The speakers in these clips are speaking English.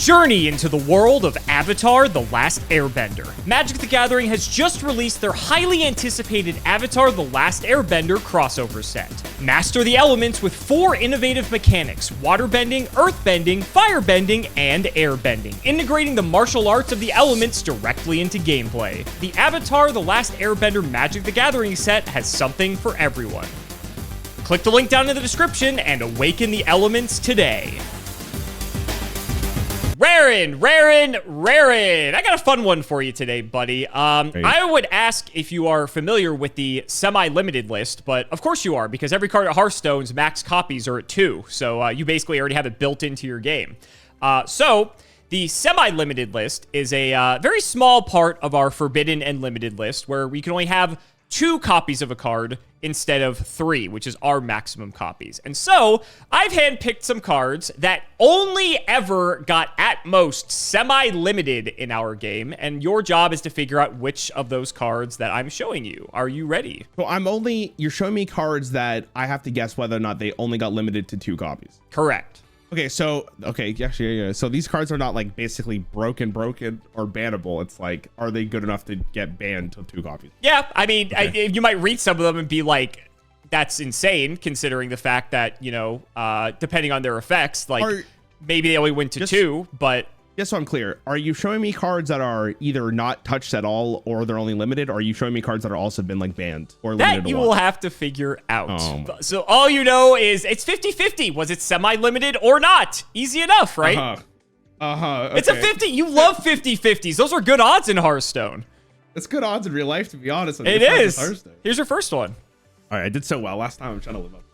Journey into the world of Avatar: The Last Airbender. Magic the Gathering has just released their highly anticipated Avatar: The Last Airbender crossover set. Master the elements with 4 innovative mechanics: Waterbending, Earthbending, Firebending, and Airbending, integrating the martial arts of the elements directly into gameplay. The Avatar: The Last Airbender Magic the Gathering set has something for everyone. Click the link down in the description and awaken the elements today. Rarin! I got a fun one for you today, buddy. I would ask if you are familiar with the semi-limited list, but of course you are, because every card at Hearthstone's max copies are at 2, so you basically already have it built into your game. So the semi-limited list is a very small part of our forbidden and limited list, where we can only have 2 copies of a card instead of 3, which is our maximum copies. And so I've handpicked some cards that only ever got at most semi-limited in our game, and your job is to figure out which of those cards that I'm showing you. Are you ready? So you're showing me cards that I have to guess whether or not they only got limited to 2 copies. Correct. Okay, so yeah. So these cards are not like basically broken or bannable. It's like, are they good enough to get banned to 2 copies? Yeah, I mean, okay. You might read some of them and be like, that's insane, considering the fact that, you know, depending on their effects, like maybe they only went to 2, but just so I'm clear, are you showing me cards that are either not touched at all or they're only limited? Or are you showing me cards that are also been like banned or limited? That you will have to figure out. So all you know is it's 50-50. Was it semi-limited or not? Easy enough, right? Okay. It's a 50. You love 50-50s. Those are good odds in Hearthstone. It's good odds in real life, to be honest. It is. Here's your first one. All right, I did so well last time. I'm trying to live up.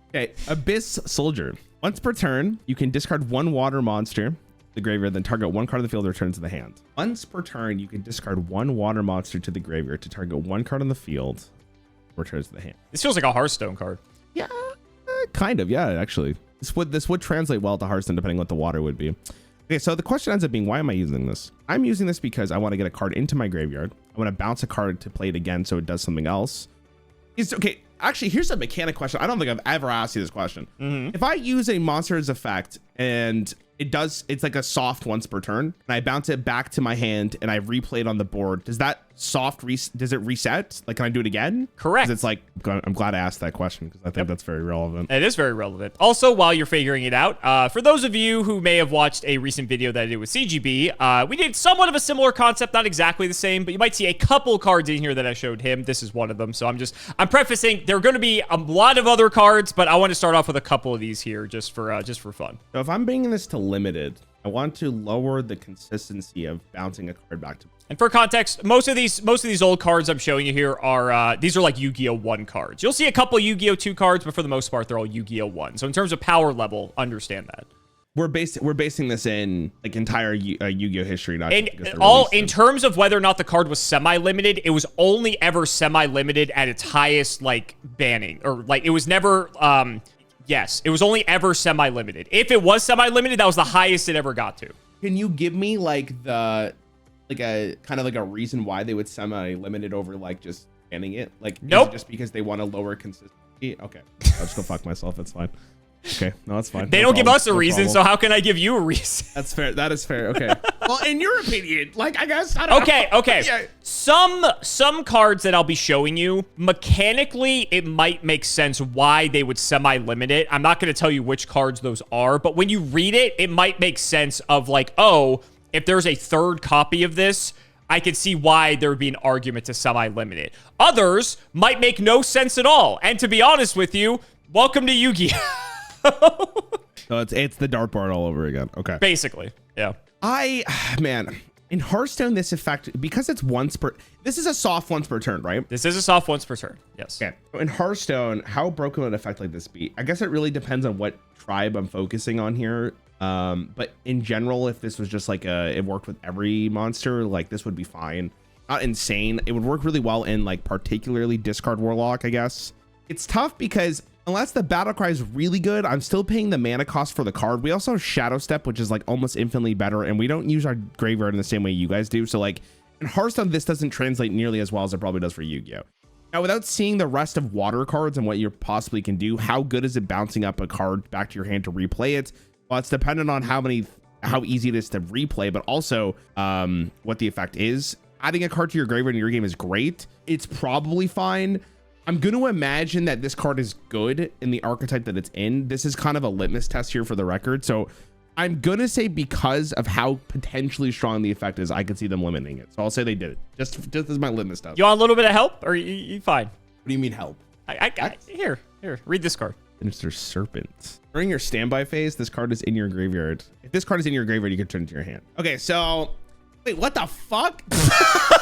Okay, Abyss Soldier. Once per turn, you can discard 1 water monster to the graveyard, then target 1 card on the field, return to the hand. Once per turn, you can discard 1 water monster to the graveyard to target 1 card on the field, returns to the hand. This feels like a Hearthstone card. Yeah, kind of. Yeah, actually, this would translate well to Hearthstone depending on what the water would be. Okay, so the question ends up being, why am I using this? I'm using this because I want to get a card into my graveyard. I want to bounce a card to play it again so it does something else. Okay. Actually, here's a mechanic question. I don't think I've ever asked you this question. If I use a monster's effect and it's like a soft once per turn, and I bounce it back to my hand and I replay it on the board, does that does it reset? Like, can I do it again? Correct. It's like, I'm glad I asked that question because I think that's very relevant. It is very relevant. Also, while you're figuring it out, for those of you who may have watched a recent video that I did with CGB, we did somewhat of a similar concept, not exactly the same, but you might see a couple cards in here that I showed him. This is one of them. So I'm prefacing, there are going to be a lot of other cards, but I want to start off with a couple of these here just for fun. So if I'm bringing this to limited, I want to lower the consistency of bouncing a card back to. And for context, most of these old cards I'm showing you here are these are like Yu-Gi-Oh! 1 cards. You'll see a couple Yu-Gi-Oh! 2 cards, but for the most part, they're all Yu-Gi-Oh! 1. So in terms of power level, understand that. We're basing this in like entire Yu-Gi-Oh! History, not in terms of whether or not the card was semi-limited. It was only ever semi-limited at its highest like banning, or like it was never. Yes, it was only ever semi-limited. If it was semi-limited, that was the highest it ever got to. Can you give me like a kind of like a reason why they would semi-limit over like just banning it? Like, nope. Is it just because they want to lower consistency? Okay, I'll just go fuck myself. That's fine. Okay, no, that's fine. They don't give us a reason, so how can I give you a reason? That's fair. That is fair. Okay. Well, in your opinion, like, I guess, I don't know. Okay. Yeah. Some cards that I'll be showing you, mechanically, it might make sense why they would semi-limit it. I'm not going to tell you which cards those are, but when you read it, it might make sense of like, oh, if there's a 3rd copy of this, I could see why there would be an argument to semi-limit it. Others might make no sense at all. And to be honest with you, welcome to Yu-Gi-Oh! So it's the dartboard all over again. Okay. Basically, yeah. Man, in Hearthstone, this effect, because it's this is a soft once per turn, right? This is a soft once per turn, yes. Okay. In Hearthstone, how broken would an effect like this be? I guess it really depends on what tribe I'm focusing on here. But in general, if this was just like it worked with every monster, like this would be fine. Not insane. It would work really well in like particularly Discard Warlock, I guess. It's tough because unless the battle cry is really good, I'm still paying the mana cost for the card. We also have Shadow Step, which is like almost infinitely better, and we don't use our graveyard in the same way you guys do. So like in Hearthstone, this doesn't translate nearly as well as it probably does for Yu-Gi-Oh! Now, without seeing the rest of water cards and what you possibly can do, how good is it bouncing up a card back to your hand to replay it? Well, it's dependent on how easy it is to replay, but also what the effect is. Adding a card to your graveyard in your game is great. It's probably fine. I'm going to imagine that this card is good in the archetype that it's in. This is kind of a litmus test here for the record. So I'm going to say because of how potentially strong the effect is, I could see them limiting it. So I'll say they did it. Just as my litmus test. You want a little bit of help, or you fine? What do you mean help? Here, read this card. Sinister Serpent. During your standby phase, this card is in your graveyard. If this card is in your graveyard, you can turn it to your hand. Okay, so wait, what the fuck?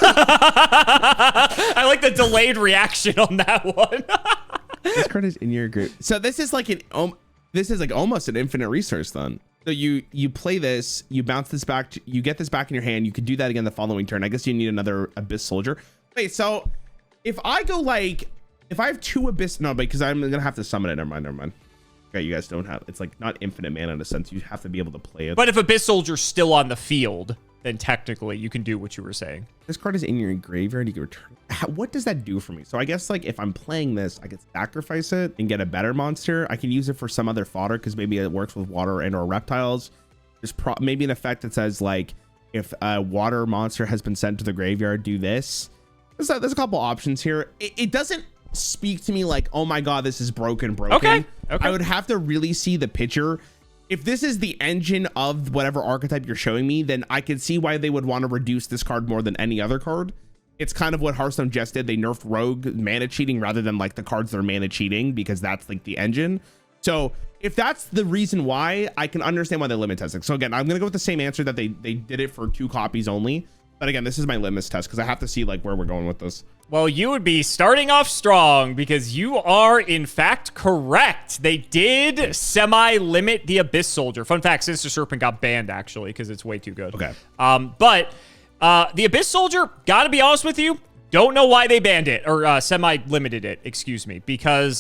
I like the delayed reaction on that one. This card is in your graveyard. So this is like almost an infinite resource then. So you play this, you bounce this back, you get this back in your hand. You can do that again the following turn. I guess you need another Abyss Soldier. Wait, so if I go like, if I have 2 Abyss, no, because I'm gonna have to summon it. Never mind. Okay, you guys don't have, it's like not infinite mana in a sense. You have to be able to play it. But if Abyss Soldier's still on the field, then technically you can do what you were saying. This card is in your graveyard. You can return. What does that do for me? So I guess like if I'm playing this, I could sacrifice it and get a better monster. I can use it for some other fodder because maybe it works with water and or reptiles. There's maybe an effect that says like if a water monster has been sent to the graveyard, do this. There's a couple options here. It doesn't speak to me like, oh my god, this is broken. Okay. I would have to really see the picture. If this is the engine of whatever archetype you're showing me, then I can see why they would want to reduce this card more than any other card. It's kind of what Hearthstone just did. They nerfed Rogue mana cheating rather than like the cards that are mana cheating, because that's like the engine. So if that's the reason why, I can understand why they limit testing. So again, I'm going to go with the same answer that they did it for 2 copies only. But again, this is my litmus test because I have to see like where we're going with this. Well, you would be starting off strong because you are in fact correct. They did semi-limit the Abyss Soldier. Fun fact, Sinister Serpent got banned actually because it's way too good. Okay. But the Abyss Soldier, gotta be honest with you, don't know why they banned it or semi-limited it, excuse me, because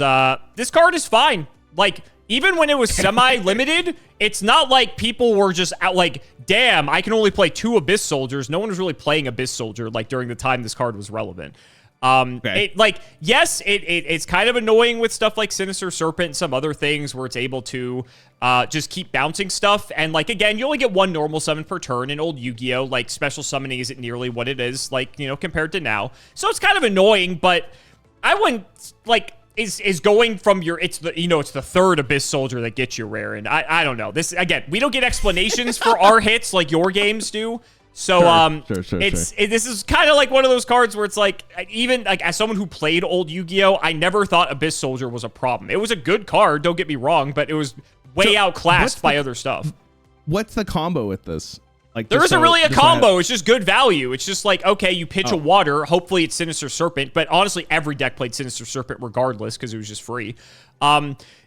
this card is fine. Like, even when it was semi-limited, it's not like people were just out like, damn, I can only play 2 Abyss Soldiers. No one was really playing Abyss Soldier like during the time this card was relevant. Okay. It's kind of annoying with stuff like Sinister Serpent and some other things where it's able to just keep bouncing stuff. And like, again, you only get 1 normal summon per turn. In old Yu-Gi-Oh, like special summoning isn't nearly what it is, like, you know, compared to now. So it's kind of annoying, but I wouldn't like is going from your, it's the 3rd Abyss Soldier that gets you rare. And I don't know. This, again, we don't get explanations for our hits like your games do. So sure. this is kind of like one of those cards where it's like, even like as someone who played old Yu-Gi-Oh, I never thought Abyss Soldier was a problem. It was a good card, don't get me wrong, but it was way outclassed by other stuff. What's the combo with this? Like, there isn't really a combo. It's just good value. It's just like, okay, you pitch a water. Hopefully it's Sinister Serpent. But honestly, every deck played Sinister Serpent regardless because it was just free.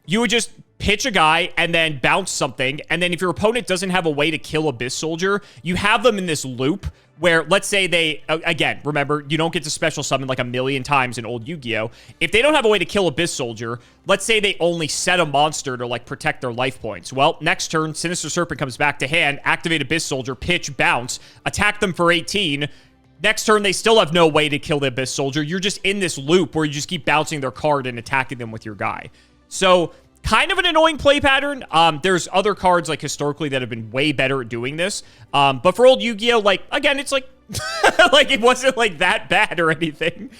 You would just pitch a guy and then bounce something. And then if your opponent doesn't have a way to kill Abyss Soldier, you have them in this loop where, let's say they, again, remember, you don't get to special summon like 1,000,000 times in old Yu-Gi-Oh! If they don't have a way to kill Abyss Soldier, let's say they only set a monster to like protect their life points. Well, next turn, Sinister Serpent comes back to hand, activate Abyss Soldier, pitch, bounce, attack them for 18. Next turn, they still have no way to kill the Abyss Soldier. You're just in this loop where you just keep bouncing their card and attacking them with your guy. So kind of an annoying play pattern. There's other cards like historically that have been way better at doing this. But for old Yu-Gi-Oh, like, again, it's like, like it wasn't like that bad or anything.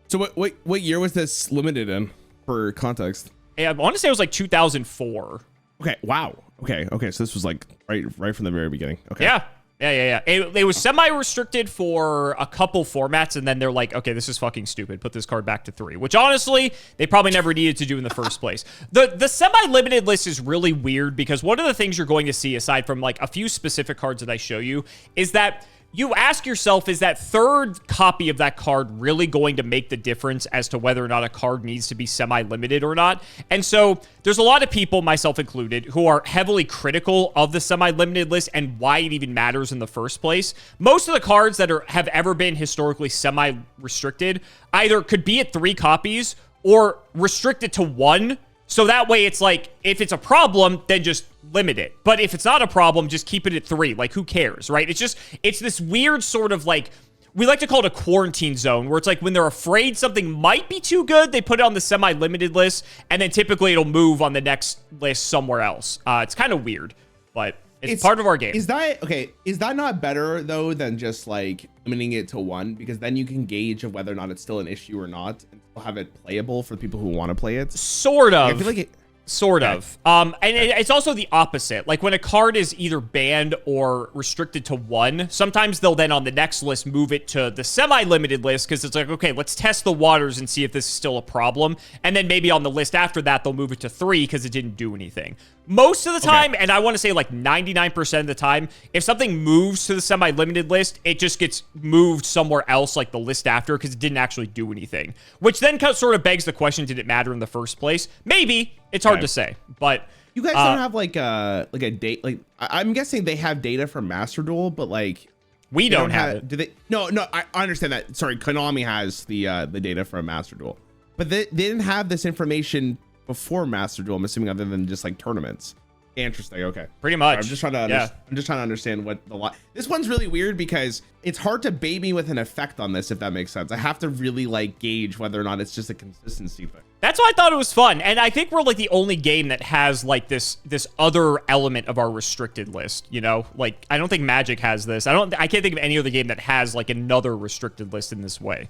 So what year was this limited in for context? I want to say it was like 2004. Okay. Wow. Okay. So this was like right from the very beginning. Okay. Yeah. It was semi-restricted for a couple formats, and then they're like, okay, this is fucking stupid. Put this card back to 3, which honestly, they probably never needed to do in the first place. The semi-limited list is really weird because one of the things you're going to see, aside from like a few specific cards that I show you, is that you ask yourself, is that 3rd copy of that card really going to make the difference as to whether or not a card needs to be semi-limited or not? And so there's a lot of people, myself included, who are heavily critical of the semi-limited list and why it even matters in the first place. Most of the cards that have ever been historically semi-restricted either could be at 3 copies or restricted to 1. So that way it's like, if it's a problem, then just limit it. But if it's not a problem, just keep it at 3. Like, who cares, right? It's this weird sort of like, we like to call it a quarantine zone, where it's like when they're afraid something might be too good, they put it on the semi-limited list, and then typically it'll move on the next list somewhere else. It's kind of weird. but it's part of our game. Is that okay? Is that not better though than just like limiting it to one? Because then you can gauge of whether or not it's still an issue or not, and still have it playable for people who want to play it. Sort of. I feel like it. Sort of. And it's also the opposite. Like when a card is either banned or restricted to one, sometimes they'll then on the next list move it to the semi-limited list because it's like, okay, let's test the waters and see if this is still a problem. And then maybe on the list after that, they'll move it to 3 because it didn't do anything. Most of the time, and I want to say like 99% of the time, if something moves to the semi-limited list, it just gets moved somewhere else like the list after because it didn't actually do anything. Which then sort of begs the question, did it matter in the first place? Maybe. It's hard to say, but... You guys don't have like a date, like I'm guessing they have data from Master Duel, but like... We don't have it. Do they? No, I understand that. Sorry, Konami has the data from Master Duel. But they didn't have this information before Master Duel, I'm assuming, other than just like tournaments. Interesting. Okay. Pretty much. I'm just trying to understand what the this one's really weird because it's hard to bait me with an effect on this, if that makes sense. I have to really like gauge whether or not it's just a consistency thing. That's why I thought it was fun. And I think we're like the only game that has like this other element of our restricted list, you know? Like I don't think Magic has this. I can't think of any other game that has like another restricted list in this way.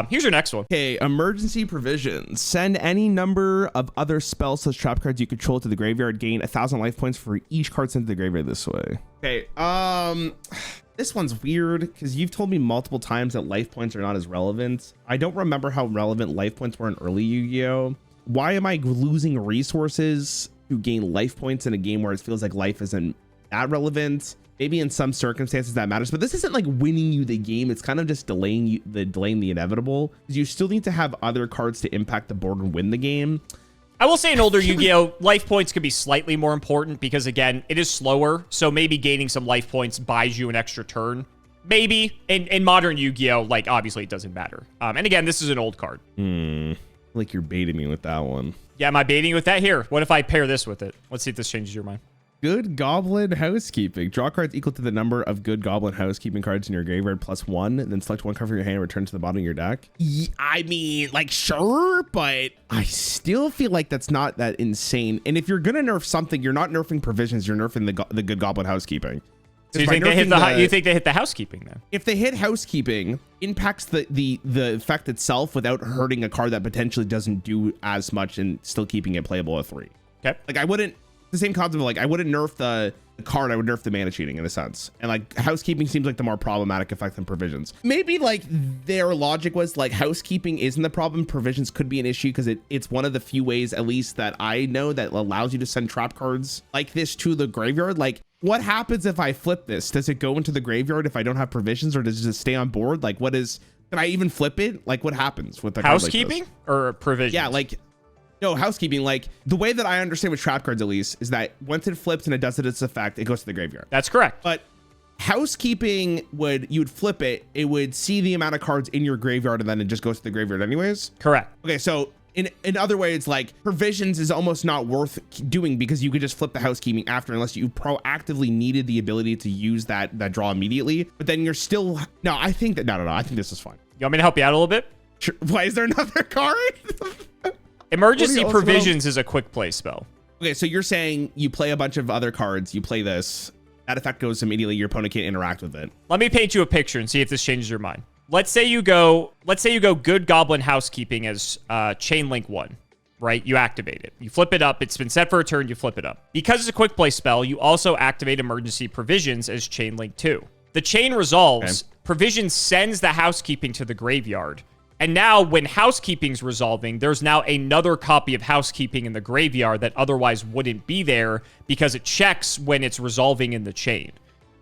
Here's your next one. Okay, emergency provisions. Send any number of other spells / trap cards you control to the graveyard. Gain 1,000 life points for each card sent to the graveyard this way. Okay, this one's weird because you've told me multiple times that life points are not as relevant. I don't remember how relevant life points were in early Yu-Gi-Oh! Why am I losing resources to gain life points in a game where it feels like life isn't that relevant? Maybe in some circumstances that matters, but this isn't like winning you the game. It's kind of just delaying the inevitable, because you still need to have other cards to impact the board and win the game. I will say in older Yu-Gi-Oh, life points could be slightly more important because, again, it is slower. So maybe gaining some life points buys you an extra turn. Maybe. In modern Yu-Gi-Oh, like, obviously it doesn't matter. And again, this is an old card. Like you're baiting me with that one. Yeah, am I baiting you with that? Here, what if I pair this with it? Let's see if this changes your mind. Good Goblin Housekeeping. Draw cards equal to the number of Good Goblin Housekeeping cards in your graveyard +1, and then select one card from your hand and return to the bottom of your deck. I mean, like, sure, but I still feel like that's not that insane. And if you're gonna nerf something, you're not nerfing provisions, you're nerfing the Good Goblin Housekeeping. So you think they hit the housekeeping then? If they hit housekeeping, impacts the effect itself without hurting a card that potentially doesn't do as much and still keeping it playable at 3. Okay. Like I wouldn't. The same concept of like I wouldn't nerf the card, I would nerf the mana cheating in a sense. And like housekeeping seems like the more problematic effect than provisions. Maybe like their logic was like housekeeping isn't the problem, provisions could be an issue because it's one of the few ways, at least that I know, that allows you to send trap cards like this to the graveyard. Like what happens if I flip this? Does it go into the graveyard if I don't have provisions, or does it just stay on board? Like what is, can I even flip it? Like what happens with the housekeeping like or provisions? Yeah, like no, housekeeping, like the way that I understand with trap cards at least is that once it flips and it does its effect, it goes to the graveyard. That's correct. But housekeeping you would flip it, it would see the amount of cards in your graveyard and then it just goes to the graveyard anyways. Correct. Okay, so in other ways, like provisions is almost not worth doing because you could just flip the housekeeping after, unless you proactively needed the ability to use that draw immediately. But then you're still, no, I think this is fine. You want me to help you out a little bit? Sure. Why is there another card? Emergency provisions is a quick play spell. Okay, so you're saying you play a bunch of other cards, you play this, that effect goes immediately, your opponent can't interact with it. Let me paint you a picture and see if this changes your mind. Let's say you go Good Goblin Housekeeping as Chain Link 1, right? You activate it. You flip it up. It's been set for a turn. You flip it up. Because it's a quick play spell, you also activate Emergency Provisions as Chain Link 2. The chain resolves. Okay. Provision sends the housekeeping to the graveyard. And now when housekeeping's resolving, there's now another copy of housekeeping in the graveyard that otherwise wouldn't be there because it checks when it's resolving in the chain.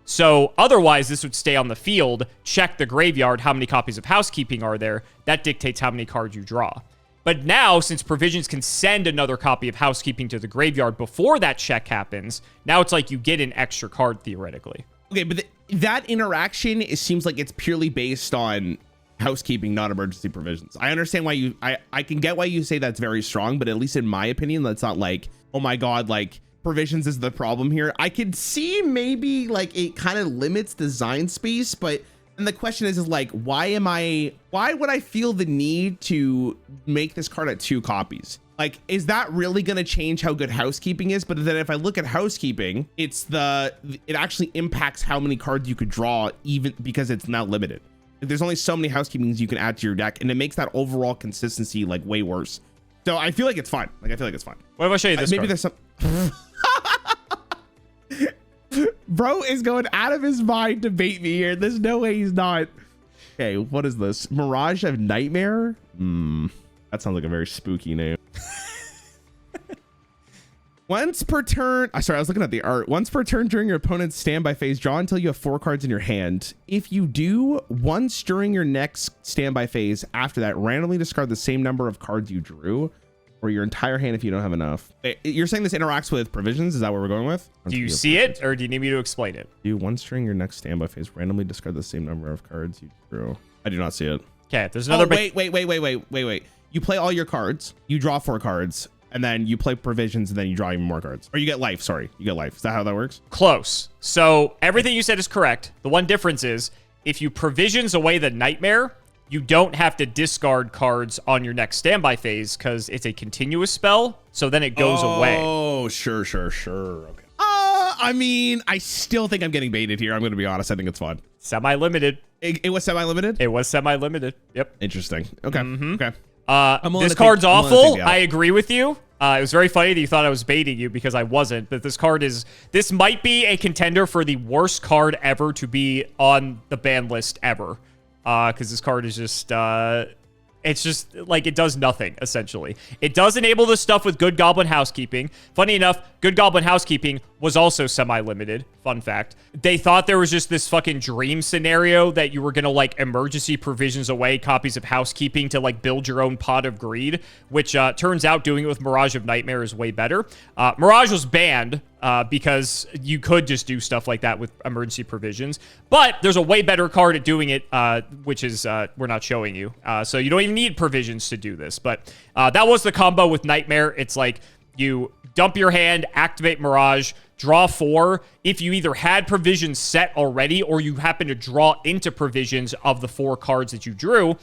So otherwise, this would stay on the field, check the graveyard, how many copies of housekeeping are there. That dictates how many cards you draw. But now, since provisions can send another copy of housekeeping to the graveyard before that check happens, now it's like you get an extra card theoretically. Okay, but that interaction, it seems like it's purely based on housekeeping, not emergency provisions. I understand why I can get why you say that's very strong, but at least in my opinion, that's not like, oh my God, like provisions is the problem here. I could see maybe like it kind of limits design space, but and the question is like, why would I feel the need to make this card at 2 copies? Like, is that really going to change how good housekeeping is? But then if I look at housekeeping, it actually impacts how many cards you could draw, even because it's now limited. Like, there's only so many housekeepings you can add to your deck, and it makes that overall consistency like way worse. So I feel like it's fine. Like, I feel like it's fine. What if I show you this maybe card? There's some bro is going out of his mind to bait me here. There's no way he's not. Okay, what is this? Mirage of Nightmare? That sounds like a very spooky name. Once per turn, sorry, I was looking at the art. Once per turn during your opponent's standby phase, draw until you have 4 cards in your hand. If you do, once during your next standby phase, after that, randomly discard the same number of cards you drew, or your entire hand if you don't have enough. You're saying this interacts with provisions? Is that what we're going with? Do you see it, or do you need me to explain it? Do once during your next standby phase, randomly discard the same number of cards you drew. I do not see it. Okay, there's another. Wait. You play all your cards, you draw 4 cards, and then you play provisions, and then you draw even more cards. Or you get life, sorry. You get life. Is that how that works? Close. So everything you said is correct. The one difference is if you provisions away the nightmare, you don't have to discard cards on your next standby phase because it's a continuous spell. So then it goes away. Oh, sure. Okay. I mean, I still think I'm getting baited here. I'm going to be honest. I think it's fun. Semi-limited. It was semi-limited? It was semi-limited. Yep. Interesting. Okay. Okay. This card's awful. I agree with you. It was very funny that you thought I was baiting you because I wasn't. But this might be a contender for the worst card ever to be on the ban list ever. Because this card is just, it's just like it does nothing, essentially. It does enable this stuff with Good Goblin Housekeeping. Funny enough, Good Goblin Housekeeping was also semi-limited. Fun fact. They thought there was just this fucking dream scenario that you were going to like emergency provisions away copies of Housekeeping to like build your own pot of greed, which turns out doing it with Mirage of Nightmare is way better. Mirage was banned because you could just do stuff like that with emergency provisions. But there's a way better card at doing it, which is we're not showing you. So you don't even need provisions to do this. But that was the combo with Nightmare. It's like you dump your hand, activate Mirage, draw 4. If you either had provisions set already or you happen to draw into provisions of the 4 cards that you drew,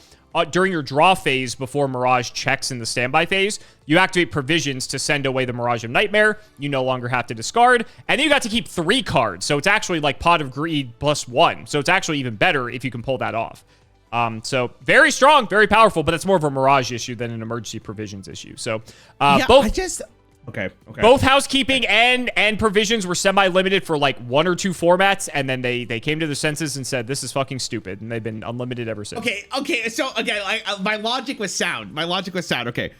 during your draw phase before Mirage checks in the standby phase, you activate provisions to send away the Mirage of Nightmare. You no longer have to discard. And then you got to keep 3 cards. So it's actually like Pot of Greed +1. So it's actually even better if you can pull that off. So very strong, very powerful, but it's more of a Mirage issue than an emergency provisions issue. So Okay. Both housekeeping and provisions were semi-limited for like 1 or 2 formats, and then they came to the senses and said, this is fucking stupid, and they've been unlimited ever since. Okay. So, again, my logic was sound. Okay.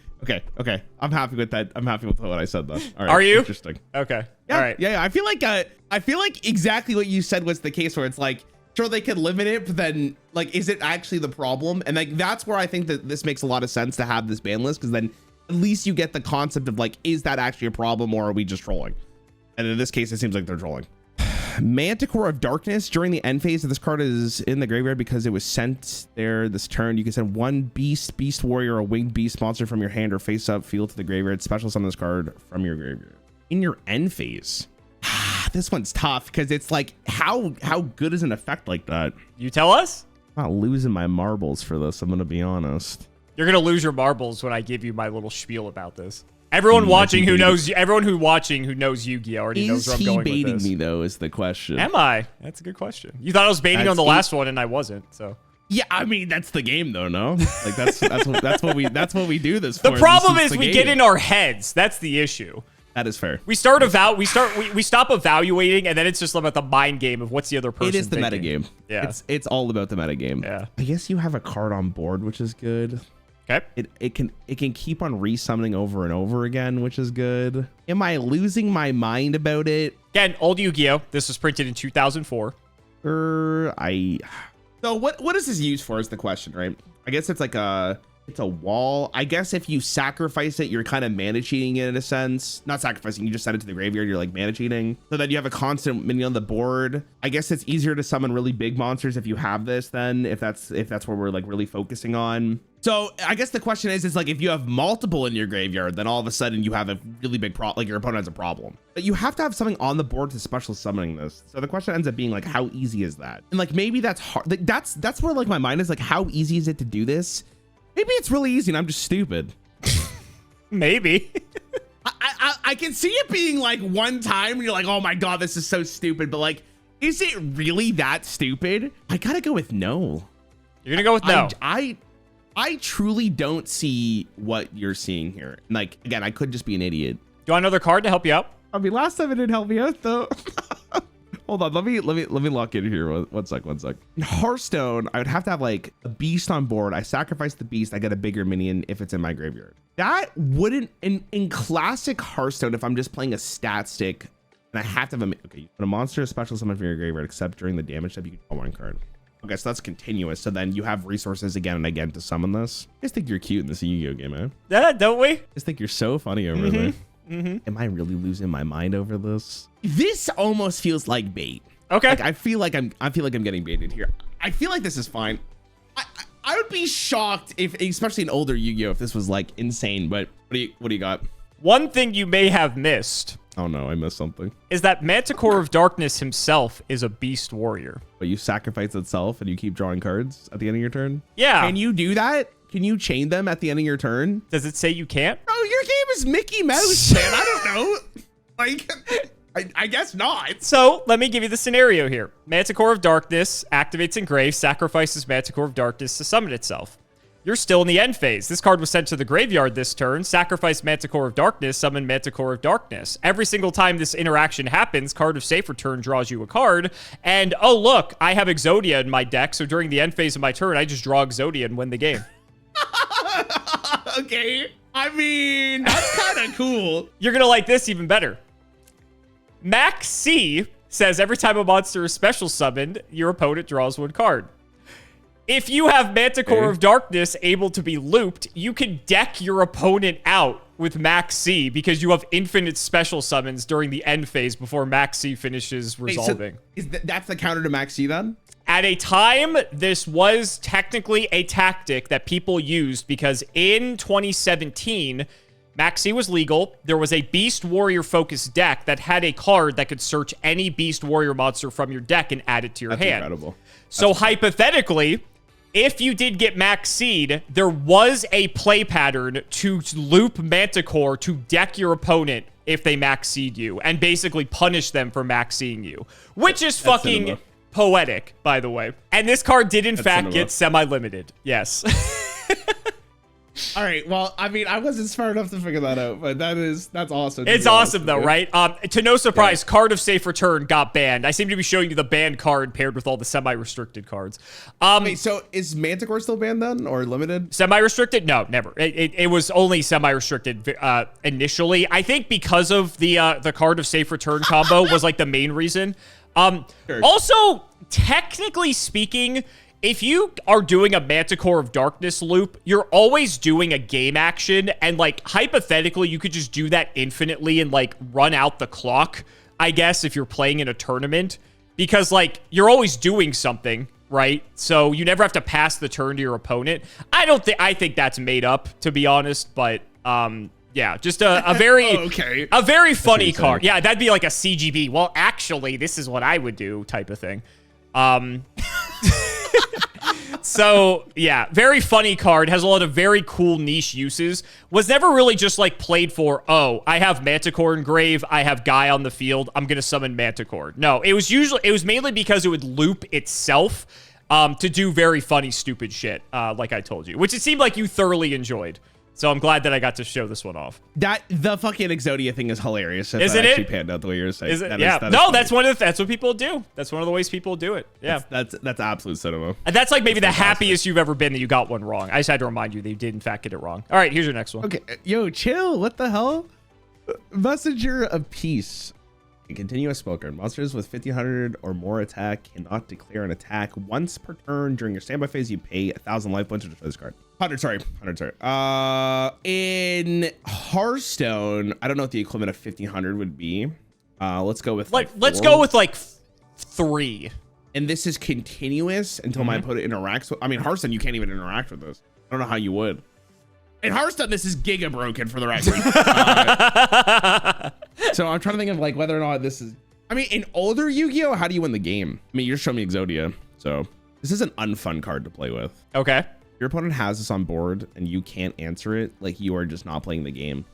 I'm happy with that. I'm happy with what I said, though. All right. Are you? Interesting. Okay. Yeah, all right. Yeah. I feel like exactly what you said was the case where it's like, sure, they could limit it, but then, like, is it actually the problem? And, like, that's where I think that this makes a lot of sense to have this ban list, because then at least you get the concept of like, is that actually a problem or are we just trolling? And in this case, it seems like they're trolling. Manticore of Darkness. During the end phase of this card is in the graveyard because it was sent there this turn. You can send 1 beast warrior, or winged beast monster from your hand or face up field to the graveyard. Special summon this card from your graveyard. In your end phase. This one's tough because it's like, how good is an effect like that? You tell us? I'm not losing my marbles for this. I'm going to be honest. You're going to lose your marbles when I give you my little spiel about this. Everyone watching who knows Yu-Gi-Oh already knows where I'm going with this. Is he baiting me, though, is the question. Am I? That's a good question. You thought I was baiting on the last one, and I wasn't, so. Yeah, I mean, that's the game, though, no? Like, that's what we do this for. The problem is we get in our heads. That's the issue. That is fair. We stop evaluating, and then it's just about the mind game of what's the other person. It is the thinking. metagame. Yeah, it's all about the metagame. Yeah. I guess you have a card on board, which is good. Okay. It can keep on resummoning over and over again, which is good. Am I losing my mind about it? Again, old Yu-Gi-Oh. This was printed in 2004. So what is this used for is the question, right? I guess it's like it's a wall. I guess if you sacrifice it, you're kind of mana cheating it in a sense. Not sacrificing, you just send it to the graveyard. You're like mana cheating. So then you have a constant minion on the board. I guess it's easier to summon really big monsters if you have this, then if that's where we're like really focusing on. So I guess the question is like if you have multiple in your graveyard, then all of a sudden you have a really big problem, like your opponent has a problem. But you have to have something on the board to special summoning this. So the question ends up being like, how easy is that? And like maybe that's hard. Like, that's where like my mind is like, how easy is it to do this? Maybe it's really easy and I'm just stupid. Maybe. I can see it being like one time and you're like, oh my God, this is so stupid. But like, is it really that stupid? I gotta go with no. You're gonna go with no. I truly don't see what you're seeing here. Like, again, I could just be an idiot. Do you want another card to help you out? I mean, last time it didn't help me out though. Hold on, let me lock in here. One sec. In Hearthstone, I would have to have like a beast on board. I sacrifice the beast, I get a bigger minion if it's in my graveyard. That wouldn't in classic Hearthstone, if I'm just playing a stat stick and I have to have okay, you put a monster special summon from your graveyard, except during the damage step, you can draw one card. Okay, so that's continuous. So then you have resources again and again to summon this. I just think you're cute in this Yu-Gi-Oh game, man. Yeah, don't we? I just think you're so funny over there. Am I really losing my mind over this? This almost feels like bait. Okay. Like I feel like I'm getting baited here. I feel like this is fine. I would be shocked if, especially in older Yu-Gi-Oh, if this was like insane. But what do you got? One thing you may have missed. Oh no, I missed something. Is that Manticore of Darkness himself is a beast warrior. But you sacrifice itself and you keep drawing cards at the end of your turn? Yeah. Can you do that? Can you chain them at the end of your turn? Does it say you can't? Bro, your game is Mickey Mouse, man. I don't know. Like, I guess not. So let me give you the scenario here. Manticore of Darkness activates in grave, sacrifices Manticore of Darkness to summon itself. You're still in the end phase. This card was sent to the graveyard this turn. Sacrifice Manticore of Darkness, summon Manticore of Darkness. Every single time this interaction happens, Card of Safe Return draws you a card. And, oh, look, I have Exodia in my deck. So during the end phase of my turn, I just draw Exodia and win the game. Okay. I mean, that's kind of cool. You're going to like this even better. Max C says every time a monster is special summoned, your opponent draws one card. If you have Manticore of Darkness able to be looped, you can deck your opponent out with Max C because you have infinite special summons during the end phase before Max C finishes resolving. Wait, so that's the counter to Max C then? At a time, this was technically a tactic that people used because in 2017, Max C was legal. There was a Beast Warrior focused deck that had a card that could search any Beast Warrior monster from your deck and add it to your hand. Incredible. So hypothetically, if you did get Max Seed, there was a play pattern to loop Manticore to deck your opponent if they Max Seed you and basically punish them for Max Seeing you, which is fucking poetic, by the way. And this card did in fact get semi-limited. Yes. All right. Well, I mean, I wasn't smart enough to figure that out, but that's awesome. It's awesome though, right? To no surprise, Card of Safe Return got banned. I seem to be showing you the banned card paired with all the semi-restricted cards. Wait, so is Manticore still banned then, or limited? Semi-restricted? No, never. It was only semi-restricted initially. I think because of the Card of Safe Return combo was like the main reason. Sure. Also, technically speaking, if you are doing a Manticore of Darkness loop, you're always doing a game action, and like hypothetically, you could just do that infinitely and like run out the clock, I guess, if you're playing in a tournament, because like you're always doing something, right? So you never have to pass the turn to your opponent. I think that's made up, to be honest, but yeah, just a very a very funny card. Yeah, that'd be like a CGB. Well, actually, this is what I would do type of thing. So, yeah, very funny card. Has a lot of very cool niche uses. Was never really just, like, played for, oh, I have Manticore in grave. I have Guy on the field. I'm going to summon Manticore. No, it was mainly because it would loop itself to do very funny, stupid shit, like I told you. Which it seemed like you thoroughly enjoyed. So I'm glad that I got to show this one off. The fucking Exodia thing is hilarious. Isn't it? Actually panned out the way you're saying. Is it? Yeah. No, that's what people do. That's one of the ways people do it. Yeah. That's absolute cinema. And that's like maybe the happiest you've ever been that you got one wrong. I just had to remind you that you did in fact get it wrong. All right, here's your next one. Okay, yo, chill. What the hell? Messenger of Peace. A continuous spellcard. Monsters with 1500 or more attack cannot declare an attack once per turn. During your standby phase, you pay 1,000 life points to destroy this card. 100, sorry. In Hearthstone, I don't know what the equivalent of 1500 would be. Let's go with like let's go with like 3. And this is continuous until my opponent interacts with. I mean, Hearthstone, you can't even interact with this. I don't know how you would. In Hearthstone, this is giga broken for the record. So I'm trying to think of like whether or not this is. I mean, in older Yu-Gi-Oh, how do you win the game? I mean, you're showing me Exodia, so this is an unfun card to play with. Okay. your opponent has this on board and you can't answer it, like you are just not playing the game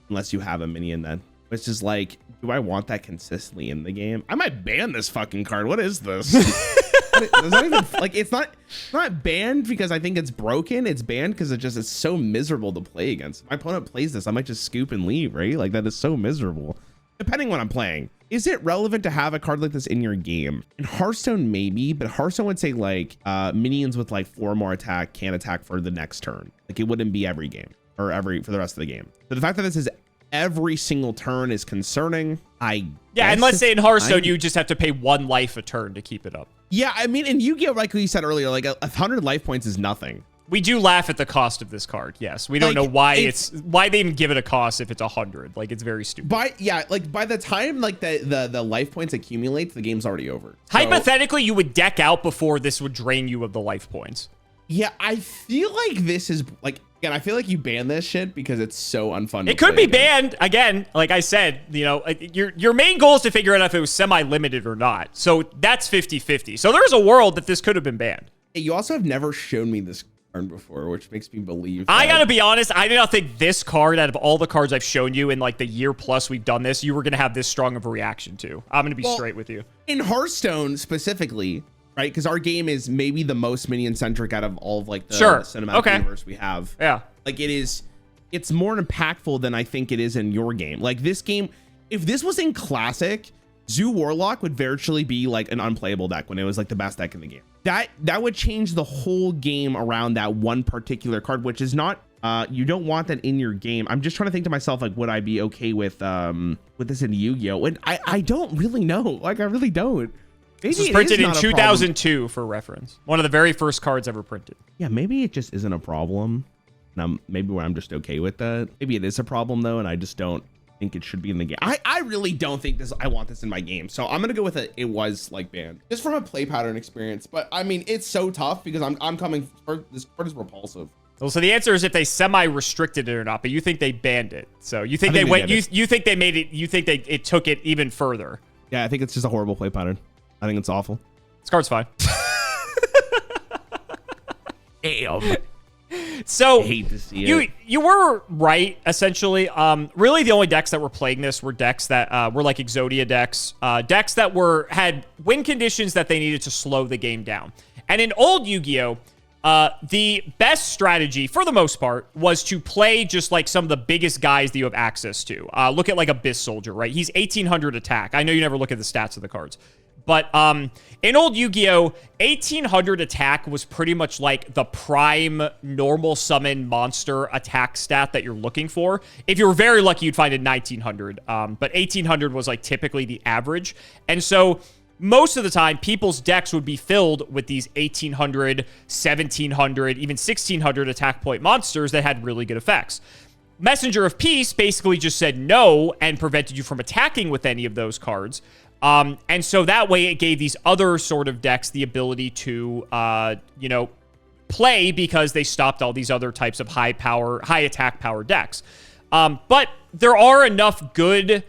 unless you have a minion then. Which is like, do I want that consistently in the game? I might ban this fucking card. What is this? It's not even like, it's not banned because I think it's broken. It's banned because it's so miserable to play against. My opponent plays this, I might just scoop and leave, right? Like that is so miserable. Depending on what I'm playing. Is it relevant to have a card like this in your game? In Hearthstone, maybe, but Hearthstone would say like minions with like 4 more attack can attack for the next turn. Like it wouldn't be every game or for the rest of the game. So the fact that this is every single turn is concerning. Yeah, and let's say in Hearthstone, you just have to pay 1 life a turn to keep it up. Yeah, I mean, and Yu-Gi-Oh, like you said earlier, like 100 life points is nothing. We do laugh at the cost of this card. Yes, we don't know why why they even give it a cost if it's 100. Like it's very stupid. By the time like the life points accumulates, the game's already over. So, hypothetically, you would deck out before this would drain you of the life points. Yeah, I feel like this is like, again, I feel like you ban this shit because it's so unfun. It could be banned again. Like I said, you know, your main goal is to figure out if it was semi-limited or not. So that's 50-50. So there's a world that this could have been banned. You also have never shown me this card before, which makes me believe. I gotta be honest, I do not think this card, out of all the cards I've shown you in like the year plus we've done this, you were gonna have this strong of a reaction to. I'm gonna be straight with you. In Hearthstone specifically, right? Because our game is maybe the most minion centric out of all of like the cinematic universe we have. Yeah. Like it's more impactful than I think it is in your game. Like this game, if this was in classic, Zoo Warlock would virtually be like an unplayable deck when it was like the best deck in the game. That would change the whole game around that one particular card, which is not, you don't want that in your game. I'm just trying to think to myself, like, would I be okay with this in Yu-Gi-Oh? And I don't really know. Like, I really don't. This was printed in 2002 for reference. One of the very first cards ever printed. Yeah, maybe it just isn't a problem. Now, maybe I'm just okay with that. Maybe it is a problem though, and I just don't think it should be in the game. I really don't think I want this in my game. So I'm gonna go with it was like banned. Just from a play pattern experience. But I mean, it's so tough because I'm coming for this card is repulsive. Well, so the answer is if they semi-restricted it or not, but you think they banned it. So you think they went, you think they made it, you think it took it even further. Yeah, I think it's just a horrible play pattern. I think it's awful. This card's fine. Damn. So I hate to see it. You were right, essentially. Really, the only decks that were playing this were decks that were like Exodia decks, decks that had win conditions that they needed to slow the game down. And in old Yu-Gi-Oh, the best strategy, for the most part, was to play just like some of the biggest guys that you have access to. Look at like Abyss Soldier, right? He's 1800 attack. I know you never look at the stats of the cards. But in old Yu-Gi-Oh, 1800 attack was pretty much like the prime normal summon monster attack stat that you're looking for. If you were very lucky, you'd find it 1900. But 1800 was like typically the average. And so most of the time, people's decks would be filled with these 1800, 1700, even 1600 attack point monsters that had really good effects. Messenger of Peace basically just said no and prevented you from attacking with any of those cards. And so that way it gave these other sort of decks the ability to, you know, play because they stopped all these other types of high attack power decks. But there are enough good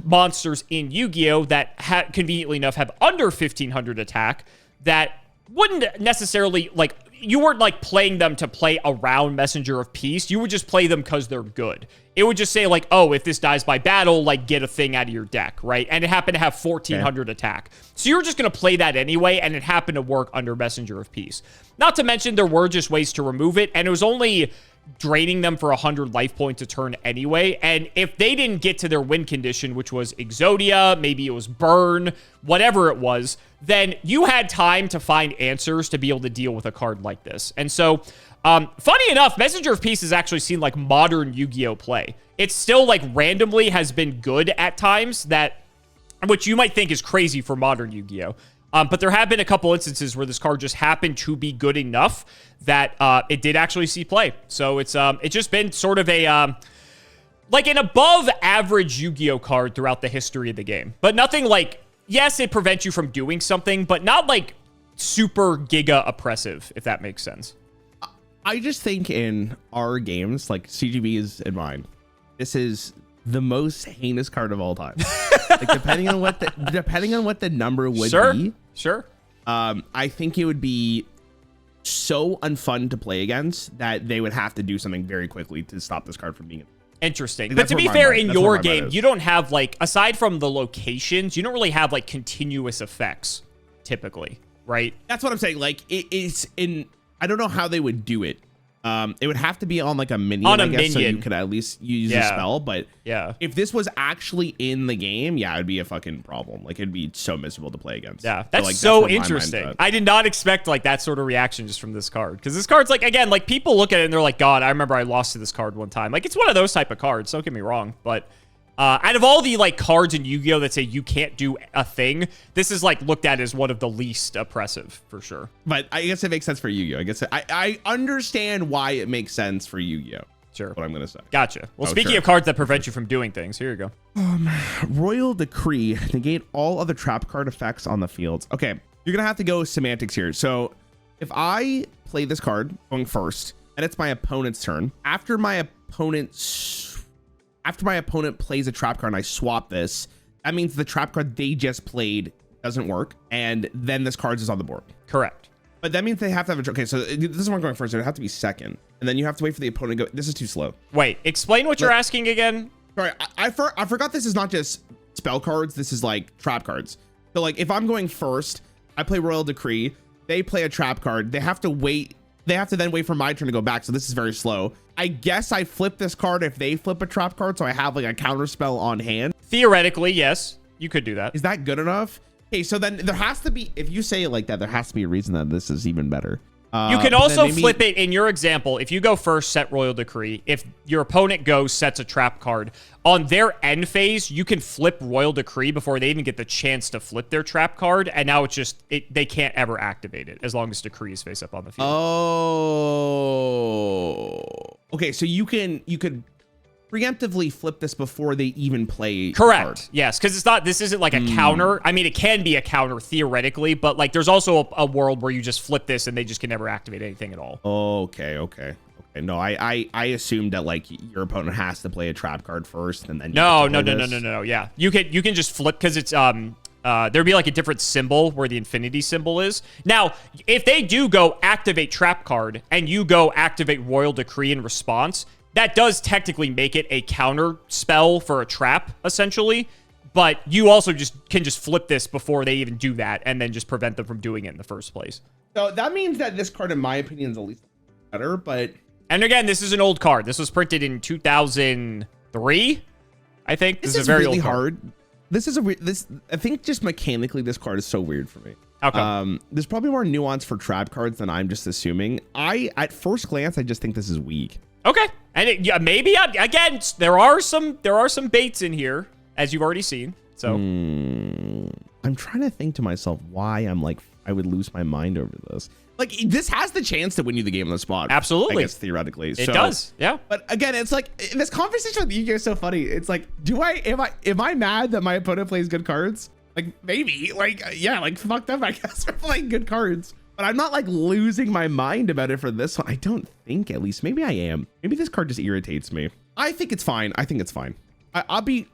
monsters in Yu-Gi-Oh that conveniently enough have under 1500 attack that wouldn't necessarily like, you weren't like playing them to play around Messenger of Peace. You would just play them because they're good. It would just say like, oh, if this dies by battle, like get a thing out of your deck, right? And it happened to have 1400 attack. So you were just going to play that anyway, and it happened to work under Messenger of Peace. Not to mention there were just ways to remove it, and it was only draining them for 100 life points a turn anyway. And if they didn't get to their win condition, which was Exodia, maybe it was Burn, whatever it was, then you had time to find answers to be able to deal with a card like this. And so, funny enough, Messenger of Peace has actually seen like modern Yu-Gi-Oh play. It still like randomly has been good at times, which you might think is crazy for modern Yu-Gi-Oh. But there have been a couple instances where this card just happened to be good enough that it did actually see play. So it's just been sort of a like an above average Yu-Gi-Oh card throughout the history of the game. But nothing like, yes, it prevents you from doing something, but not like super giga oppressive, if that makes sense. I just think in our games, like CGB is in mine, this is the most heinous card of all time. Like depending on what the number would be. Sure. I think it would be so unfun to play against that they would have to do something very quickly to stop this card from being interesting. But to be fair, in your game, you don't have, like, aside from the locations, you don't really have, like, continuous effects typically, right? That's what I'm saying. Like, it's in, I don't know how they would do it. It would have to be on like a minion, I guess, so you could at least use a spell. But if this was actually in the game, it'd be a fucking problem. Like, it'd be so miserable to play against. Yeah, that's so interesting. I did not expect like that sort of reaction just from this card, because this card's like, again, like people look at it and they're like, God, I remember I lost to this card one time. Like, it's one of those type of cards. Don't get me wrong, but out of all the like cards in Yu-Gi-Oh that say you can't do a thing, this is like looked at as one of the least oppressive for sure. But I guess it makes sense for Yu-Gi-Oh. I guess I understand why it makes sense for Yu-Gi-Oh. Sure. What I'm gonna say. Gotcha. Well, speaking of cards that prevent you from doing things, here you go. Royal Decree, negate all other trap card effects on the field. Okay, you're gonna have to go semantics here. So if I play this card going first, and it's my opponent's turn, after my opponent plays a trap card and I swap this, that means the trap card they just played doesn't work, and then this card is on the board. Correct. But that means they have to have a... Okay, so this is where I'm going first. It would have to be second, and then you have to wait for the opponent to go... This is too slow. Wait, explain what you're asking again. Sorry, I forgot this is not just spell cards. This is like trap cards. So like if I'm going first, I play Royal Decree, they play a trap card, they have to wait... They have to then wait for my turn to go back, so this is very slow. I guess I flip this card if they flip a trap card, so I have like a counter spell on hand. Theoretically, yes, you could do that. Is that good enough? Okay, so then there has to be, if you say it like that, there has to be a reason that this is even better. You can also flip it in your example. If you go first, set Royal Decree. If your opponent goes, sets a trap card. On their end phase, you can flip Royal Decree before they even get the chance to flip their trap card. And now it's just, they can't ever activate it as long as Decree is face up on the field. Oh. Okay, so you could preemptively flip this before they even play. Correct. Yes, because this isn't like a counter. I mean, it can be a counter theoretically, but like there's also a world where you just flip this and they just can never activate anything at all. Okay. No, I assumed that like your opponent has to play a trap card first and then No. Yeah, you can just flip because it's there'd be like a different symbol where the infinity symbol is. Now, if they do go activate trap card and you go activate Royal Decree in response, that does technically make it a counter spell for a trap, essentially. But you also can just flip this before they even do that and then just prevent them from doing it in the first place. So that means that this card, in my opinion, is at least better, but... And again, this is an old card. This was printed in 2003, I think. This is a very really old hard. This is I think just mechanically, this card is so weird for me. How come? There's probably more nuance for trap cards than I'm just assuming. At first glance, I just think this is weak. Okay, and maybe again, there are some baits in here, as you've already seen. So I'm trying to think to myself why I'm like I would lose my mind over this. Like, this has the chance to win you the game on the spot. Absolutely, I guess theoretically it does. Yeah, but again, it's like this conversation with you is so funny. It's like, am I mad that my opponent plays good cards? Like, maybe, like, yeah, like fucked up, I guess, for playing good cards. But I'm not like losing my mind about it for this one. I don't think, at least. Maybe I am. Maybe this card just irritates me. I think it's fine. I'd be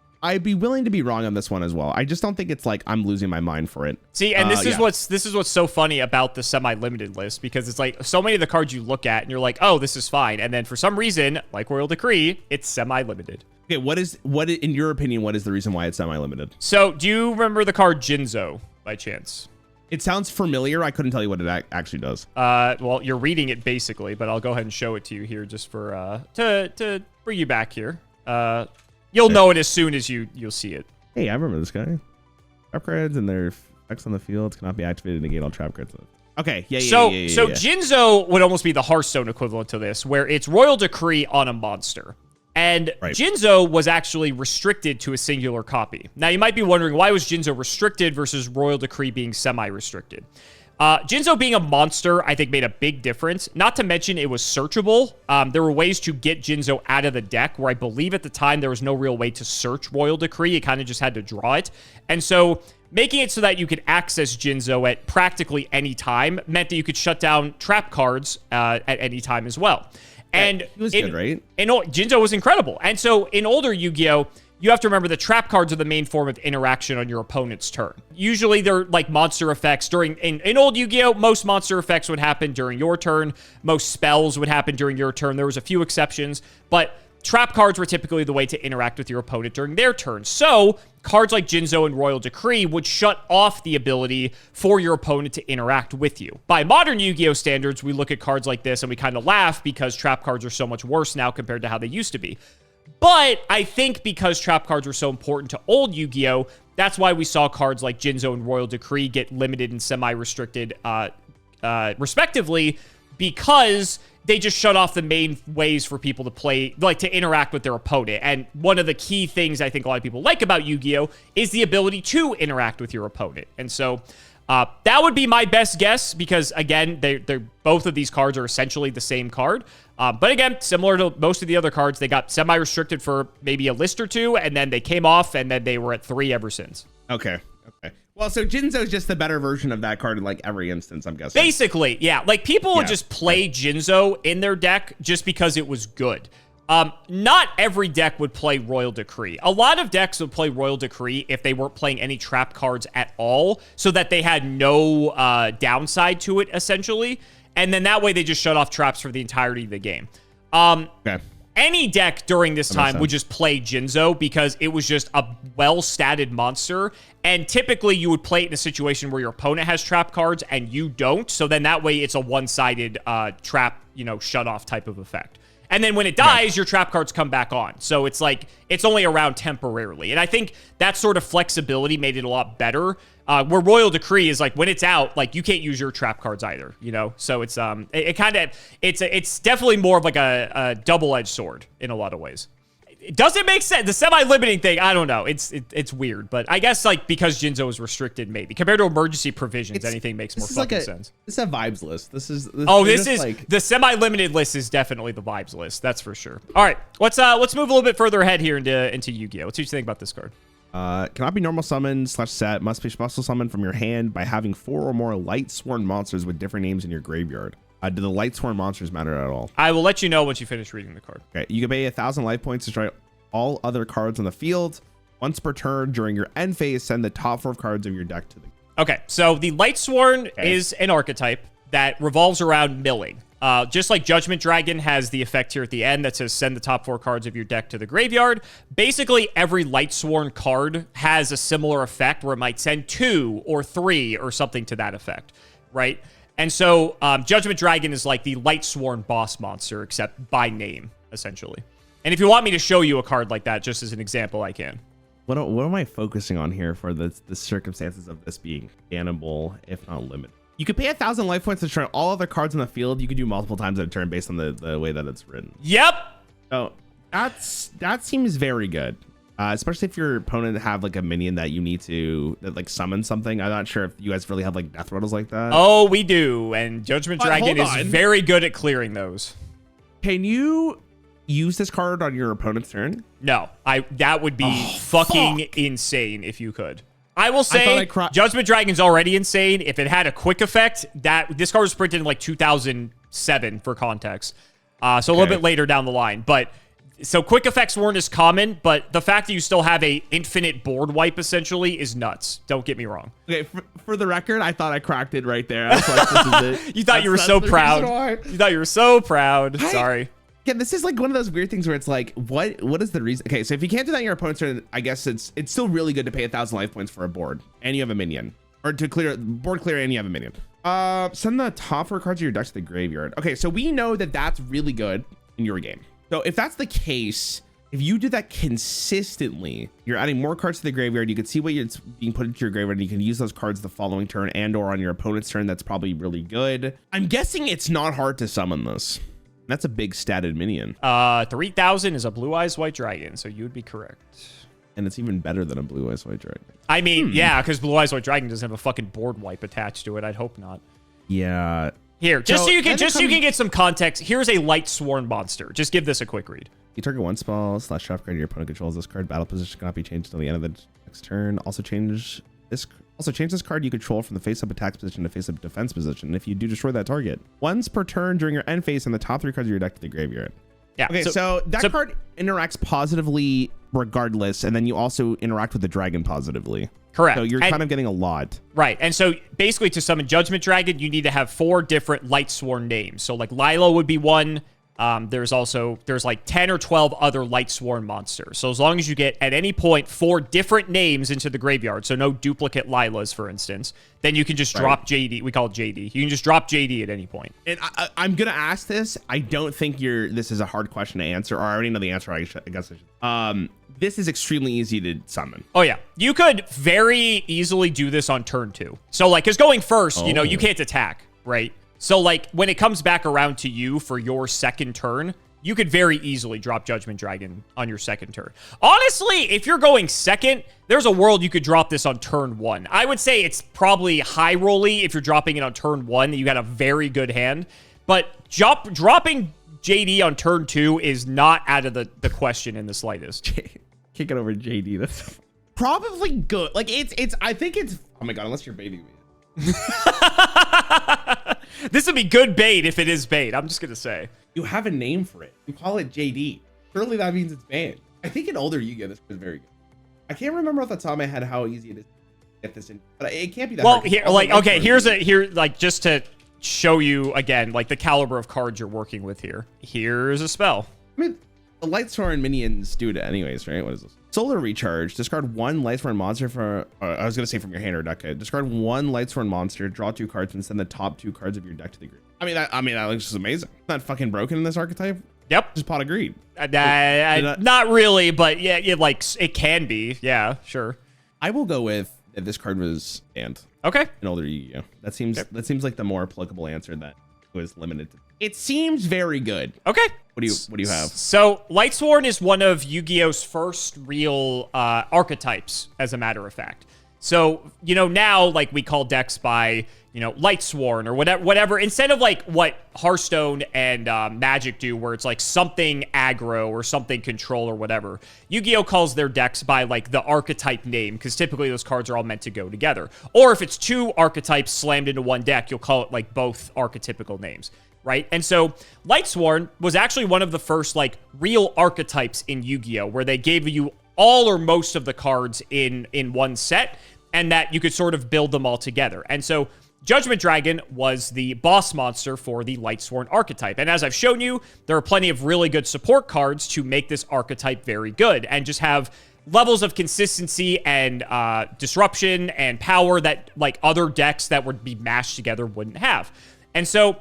willing to be wrong on this one as well. I just don't think it's like I'm losing my mind for it. See, and this is what's so funny about the semi-limited list, because it's like so many of the cards you look at and you're like, oh, this is fine, and then for some reason, like Royal Decree, it's semi-limited. Okay, what in your opinion, what is the reason why it's semi-limited? So, do you remember the card Jinzo by chance? It sounds familiar. I couldn't tell you what it actually does. Well, you're reading it basically, but I'll go ahead and show it to you here just for to bring you back here. You'll know it as soon as you'll see it. Hey, I remember this guy. Trap cards and their effects on the field cannot be activated to negate all trap cards. Okay, yeah. So Jinzo would almost be the Hearthstone equivalent to this, where it's Royal Decree on a monster. And Jinzo was actually restricted to a singular copy. Now, you might be wondering, why was Jinzo restricted versus Royal Decree being semi-restricted? Jinzo being a monster, I think, made a big difference. Not to mention, it was searchable. There were ways to get Jinzo out of the deck, where I believe at the time there was no real way to search Royal Decree. You kind of just had to draw it. And so making it so that you could access Jinzo at practically any time meant that you could shut down trap cards at any time as well. And he was good, right? And Jinzo was incredible. And so in older Yu-Gi-Oh!, you have to remember the trap cards are the main form of interaction on your opponent's turn. Usually they're like monster effects in old Yu-Gi-Oh! Most monster effects would happen during your turn. Most spells would happen during your turn. There was a few exceptions, but trap cards were typically the way to interact with your opponent during their turn. So cards like Jinzo and Royal Decree would shut off the ability for your opponent to interact with you. By modern Yu-Gi-Oh! Standards, we look at cards like this and we kind of laugh because trap cards are so much worse now compared to how they used to be. But I think because trap cards were so important to old Yu-Gi-Oh!, that's why we saw cards like Jinzo and Royal Decree get limited and semi-restricted, respectively, because they just shut off the main ways for people to play, like to interact with their opponent. And one of the key things I think a lot of people like about Yu-Gi-Oh! Is the ability to interact with your opponent. And so that would be my best guess because, again, they're both of these cards are essentially the same card. But again, similar to most of the other cards, they got semi-restricted for maybe a list or two, and then they came off, and then they were at 3 ever since. Okay. Well, so Jinzo is just the better version of that card in like every instance, I'm guessing. Basically, yeah. Like people would just play Jinzo in their deck just because it was good. Not every deck would play Royal Decree. A lot of decks would play Royal Decree if they weren't playing any trap cards at all, so that they had no downside to it, essentially. And then that way they just shut off traps for the entirety of the game. Okay. Any deck during this time would just play Jinzo because it was just a well-statted monster. And typically you would play it in a situation where your opponent has trap cards and you don't. So then that way it's a one-sided trap, shut off type of effect. And then when it dies, your trap cards come back on. So it's like, it's only around temporarily. And I think that sort of flexibility made it a lot better. Where Royal Decree is like, when it's out, like you can't use your trap cards either, So it's, it's definitely more of like a double-edged sword in a lot of ways. Does it make sense? The semi-limiting thing, I don't know. It's weird, but I guess like because Jinzo is restricted, maybe compared to emergency provisions, anything makes more fucking sense. This is a vibes list. This is like, the semi-limited list is definitely the vibes list. That's for sure. All right, let's move a little bit further ahead here into Yu-Gi-Oh. What do you think about this card? Cannot be normal summon / set. Must be special summon from your hand by having 4 or more light sworn monsters with different names in your graveyard. Do the light sworn monsters matter at all? I will let you know once you finish reading the card. Okay, you can pay 1,000 life points to destroy all other cards on the field. Once per turn during your end phase, send the top 4 cards of your deck to the... Okay, so the light sworn is an archetype that revolves around milling. Just like Judgment Dragon has the effect here at the end that says send the top 4 cards of your deck to the graveyard. Basically, every Lightsworn card has a similar effect where it might send 2 or 3 or something to that effect, right? And so Judgment Dragon is like the Lightsworn boss monster, except by name, essentially. And if you want me to show you a card like that, just as an example, I can. What am I focusing on here for the circumstances of this being bannable, if not limited? You could pay 1,000 life points to destroy all other cards in the field. You could do multiple times at a turn based on the way that it's written. Yep. Oh, that seems very good. Especially if your opponent have like a minion that you need to like summon something. I'm not sure if you guys really have like death rattles like that. Oh, we do. And Judgment Dragon is very good at clearing those. Can you use this card on your opponent's turn? No, that would be fucking insane if you could. I will say Judgment Dragon's already insane. If it had a quick effect, this card was printed in like 2007 for context. So a little bit later down the line. But so quick effects weren't as common, but the fact that you still have a infinite board wipe essentially is nuts. Don't get me wrong. Okay, for the record, I thought I cracked it right there. I was like, this is it. You thought you were so proud. You thought you were so proud. Sorry. Yeah, this is like one of those weird things where it's like, what is the reason? Okay, so if you can't do that in your opponent's turn, I guess it's still really good to pay 1,000 life points for a board, and you have a minion, or to clear and you have a minion. Send the top 4 cards of your deck to the graveyard. Okay, so we know that that's really good in your game. So if that's the case, if you do that consistently, you're adding more cards to the graveyard. You can see what it's being put into your graveyard. And you can use those cards the following turn and or on your opponent's turn. That's probably really good. I'm guessing it's not hard to summon this. That's a big statted minion. 3,000 is a Blue Eyes White Dragon, so you would be correct. And it's even better than a Blue Eyes White Dragon. I mean, yeah, because Blue Eyes White Dragon doesn't have a fucking board wipe attached to it. I'd hope not. Yeah. Here, just so you can get some context. Here's a Lightsworn monster. Just give this a quick read. You target 1 spell / trap card your opponent controls. This card battle position cannot be changed until the end of the next turn. Also change this card you control from the face-up attack position to face-up defense position. If you do, destroy that target. Once per turn during your end phase, and the top 3 cards of your deck to the graveyard. Yeah. Okay, so that card interacts positively regardless, and then you also interact with the dragon positively. Correct. So you're kind of getting a lot. Right. And so basically to summon Judgment Dragon, you need to have 4 different Lightsworn names. So like Lilo would be one. There's like 10 or 12 other Lightsworn monsters. So as long as you get at any point 4 different names into the graveyard, so no duplicate Lilas, for instance, then you can just drop JD. We call it JD. You can just drop JD at any point. And I'm gonna ask this. I don't think this is a hard question to answer, or I already know the answer. I guess I should. This is extremely easy to summon. Oh yeah, you could very easily do this on turn 2. So like, because going first, you know, you can't attack, right? So, like, when it comes back around to you for your second turn, you could very easily drop Judgment Dragon on your second turn. Honestly, if you're going second, there's a world you could drop this on turn 1. I would say it's probably high rolly if you're dropping it on turn 1. You got a very good hand. But dropping JD on turn 2 is not out of the question in the slightest. Kick it over JD. That's probably good. Like, I think it's... Oh, my God, unless you're baiting me. This would be good bait if it is bait. I'm just gonna say. You have a name for it. You call it JD. Surely that means it's banned. I think in older Yu-Gi-Oh! This was very good. I can't remember off the top of my head how easy it is to get this in, but it can't be that hard. Here, like, okay, here, just to show you again, like the caliber of cards you're working with here. Here's a spell. I mean, the Lightsworn minions do it anyways, right? What is this? Solar Recharge. Discard 1 Lightsworn monster from... I was going to say from your hand or deck. Discard 1 Lightsworn monster, draw 2 cards, and send the top 2 cards of your deck to the group. I mean, that looks just amazing. Not fucking broken in this archetype. Yep. Just pot of greed. Not really, but yeah, it can be. Yeah, sure. I will go with that this card was banned. Okay. In older Yu-Gi-Oh! That seems like the more applicable answer that was limited to. It seems very good. Okay. What do you have? So Lightsworn is one of Yu-Gi-Oh's first real archetypes, as a matter of fact. So, you know, now like we call decks by, you know, Lightsworn or whatever, instead of like what Hearthstone and Magic do, where it's like something aggro or something control or whatever. Yu-Gi-Oh calls their decks by like the archetype name, because typically those cards are all meant to go together. Or if it's 2 archetypes slammed into one deck, you'll call it like both archetypical names. Right? And so Lightsworn was actually one of the first like real archetypes in Yu-Gi-Oh! Where they gave you all or most of the cards in one set, and that you could sort of build them all together. And so Judgment Dragon was the boss monster for the Lightsworn archetype. And as I've shown you, there are plenty of really good support cards to make this archetype very good and just have levels of consistency and disruption and power that like other decks that would be mashed together wouldn't have. And so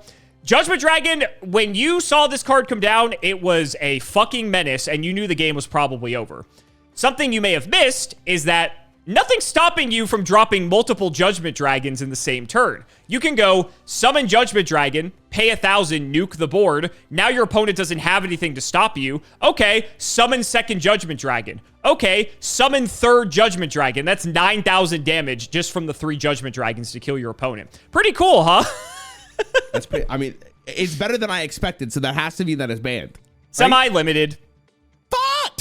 Judgment Dragon, when you saw this card come down, it was a fucking menace, and you knew the game was probably over. Something you may have missed is that nothing's stopping you from dropping multiple Judgment Dragons in the same turn. You can go summon Judgment Dragon, pay 1,000, nuke the board. Now your opponent doesn't have anything to stop you. Okay, summon second Judgment Dragon. Okay, summon third Judgment Dragon. That's 9,000 damage just from the 3 Judgment Dragons to kill your opponent. Pretty cool, huh? That's pretty... I mean, it's better than I expected, so that has to mean that it's banned. Right? Semi-limited. Fuck!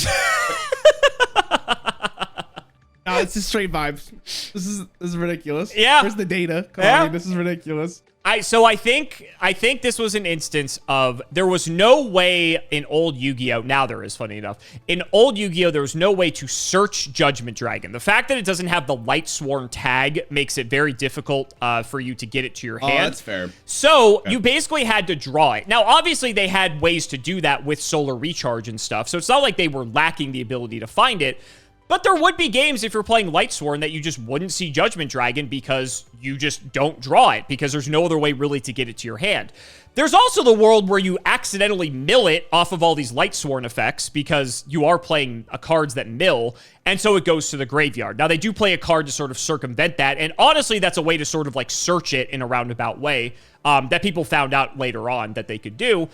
No, it's just straight vibes. This is ridiculous. Yeah. Where's the data? Come on, this is ridiculous. I think this was an instance of there was no way in old Yu-Gi-Oh! Now there is, funny enough. In old Yu-Gi-Oh! There was no way to search Judgment Dragon. The fact that it doesn't have the Lightsworn tag makes it very difficult for you to get it to your hand. Oh, that's fair. So you basically had to draw it. Now, obviously, they had ways to do that with Solar Recharge and stuff, so it's not like they were lacking the ability to find it. But there would be games if you're playing Lightsworn that you just wouldn't see Judgment Dragon because you just don't draw it, because there's no other way really to get it to your hand. There's also the world where you accidentally mill it off of all these Lightsworn effects because you are playing cards that mill, and so it goes to the graveyard. Now, they do play a card to sort of circumvent that, and honestly, that's a way to sort of like search it in a roundabout way that people found out later on that they could do.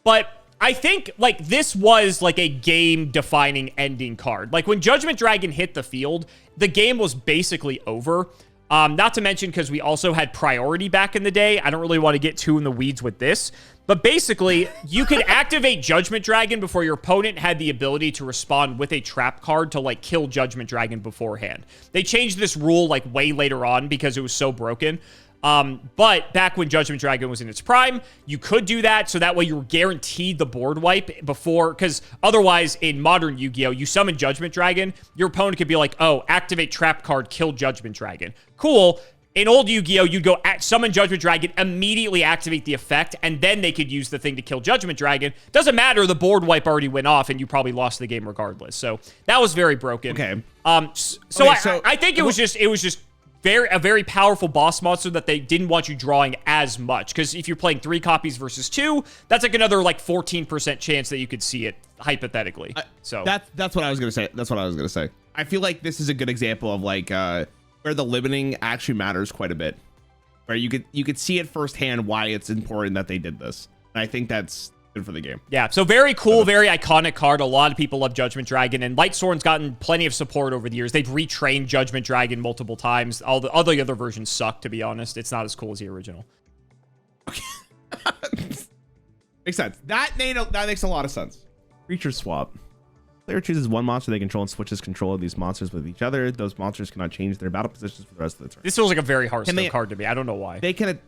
But I think, like, this was, like, a game-defining ending card. Like, when Judgment Dragon hit the field, the game was basically over. Not to mention, because we also had priority back in the day. I don't really want to get too in the weeds with this. But basically, you could activate Judgment Dragon before your opponent had the ability to respond with a trap card to, like, kill Judgment Dragon beforehand. They changed this rule, like, way later on because it was so broken. But back when Judgment Dragon was in its prime, you could do that, so that way you were guaranteed the board wipe before, because otherwise in modern Yu-Gi-Oh, you summon Judgment Dragon, your opponent could be like, oh, activate trap card, kill Judgment Dragon. Cool. In old Yu-Gi-Oh, you'd go summon Judgment Dragon, immediately activate the effect, and then they could use the thing to kill Judgment Dragon. Doesn't matter, the board wipe already went off, and you probably lost the game regardless. So that was very broken. Okay. I think it was just a very powerful boss monster that they didn't want you drawing as much, because if you're playing 3 copies versus 2, that's like another like 14% chance that you could see it hypothetically. So that's what I was gonna say. That's what I was gonna say. I feel like this is a good example of like where the limiting actually matters quite a bit, where you could see it firsthand why it's important that they did this. And I think that's good for the game. Yeah, so very cool, very iconic card. A lot of people love Judgment Dragon, and Lightsworn's gotten plenty of support over the years. They've retrained Judgment Dragon multiple times. All the other versions suck, to be honest. It's not as cool as the original. Okay. Makes sense. That makes a lot of sense. Creature swap. Player chooses one monster they control and switches control of these monsters with each other. Those monsters cannot change their battle positions for the rest of the turn. This feels like a very Hearthstone card to me. I don't know why. They can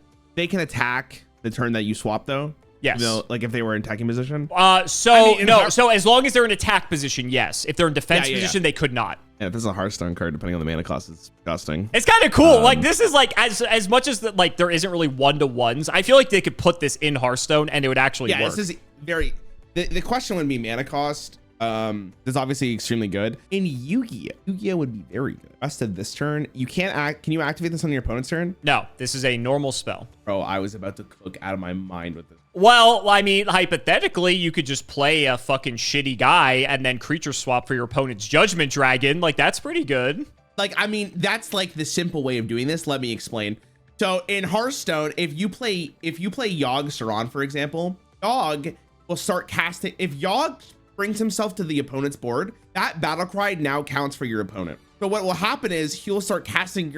attack the turn that you swap, though. Yes. You know, like if they were in attacking position. So as long as they're in attack position, yes. If they're in defense position, they could not. Yeah, this is a Hearthstone card, depending on the mana cost. It's disgusting. It's kind of cool. Like, this is like, as much as like there isn't really one-to-ones, I feel like they could put this in Hearthstone and it would actually work. Yeah, this is very... The question would be mana cost. This is obviously extremely good. In Yu-Gi-Oh would be very good. Rest of this turn, can you activate this on your opponent's turn? No, this is a normal spell. Bro, I was about to cook out of my mind with this. Well, I mean, hypothetically, you could just play a fucking shitty guy and then creature swap for your opponent's Judgment Dragon. Like, that's pretty good. Like, I mean, that's like the simple way of doing this. Let me explain. So in Hearthstone, if you play Yogg Saron, for example, Yogg will start casting. If Yogg brings himself to the opponent's board, that battle cry now counts for your opponent. So what will happen is he'll start casting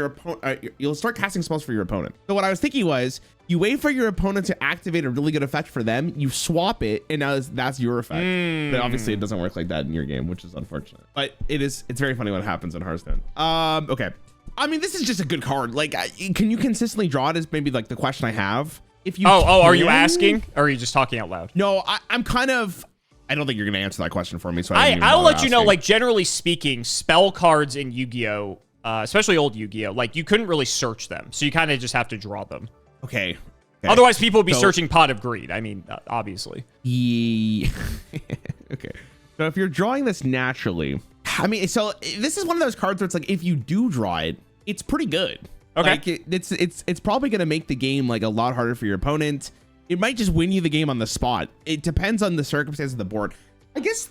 you'll start casting spells for your opponent. So what I was thinking was, you wait for your opponent to activate a really good effect for them, you swap it, and now that's your effect. But obviously it doesn't work like that in your game, which is unfortunate. But it's very funny what happens in Hearthstone. Okay. I mean, this is just a good card. Like, can you consistently draw it is maybe like the question I have. If you are you asking, or are you just talking out loud? No, I'm kind of... I don't think you're going to answer that question for me. So I'll let you know, like, generally speaking, spell cards in Yu-Gi-Oh, especially old Yu-Gi-Oh, like, you couldn't really search them. So you kind of just have to draw them. Okay. Otherwise, people would be searching Pot of Greed. I mean, obviously. Yeah. Okay. So if you're drawing this naturally, I mean, so this is one of those cards where it's like, if you do draw it, it's pretty good. Okay. Like, it's probably going to make the game, like, a lot harder for your opponent. It might just win you the game on the spot. It depends on the circumstances of the board. I guess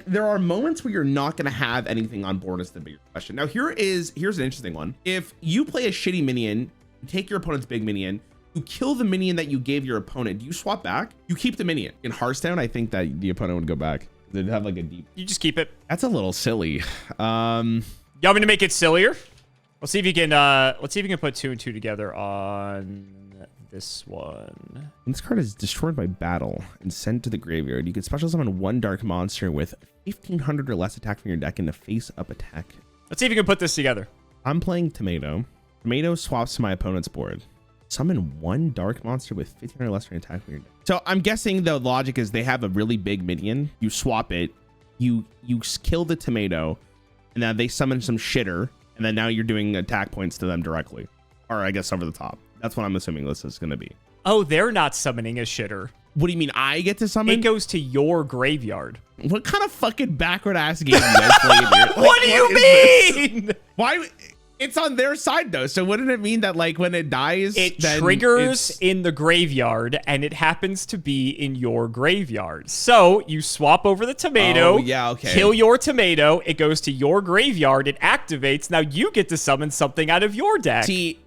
there are moments where you're not going to have anything on board is the bigger question. Now here's an interesting one. If you play a shitty minion, you take your opponent's big minion, you kill the minion that you gave your opponent. Do you swap back? You keep the minion. In Hearthstone, I think that the opponent would go back. They'd have like a deep. You just keep it. That's a little silly. You want me to make it sillier? Let's see if you can. Let's see if you can put 2 and 2 together on this one. When this card is destroyed by battle and sent to the graveyard, you can special summon one dark monster with 1,500 or less attack from your deck in a face-up attack. Let's see if you can put this together. I'm playing Tomato. Tomato swaps to my opponent's board. Summon one dark monster with 1,500 or less from your attack from your deck. So I'm guessing the logic is they have a really big minion. You swap it. You kill the Tomato, and then they summon some shitter, and then now you're doing attack points to them directly, or I guess over the top. That's what I'm assuming this is going to be. Oh, they're not summoning a shitter. What do you mean I get to summon? It goes to your graveyard. What kind of fucking backward ass game you guys play in here? Like, what do you mean? This? Why? It's on their side though. So wouldn't it mean that like when it dies, it triggers in the graveyard and it happens to be in your graveyard. So you swap over the Tomato. Oh, yeah, okay. Kill your Tomato. It goes to your graveyard. It activates. Now you get to summon something out of your deck. See,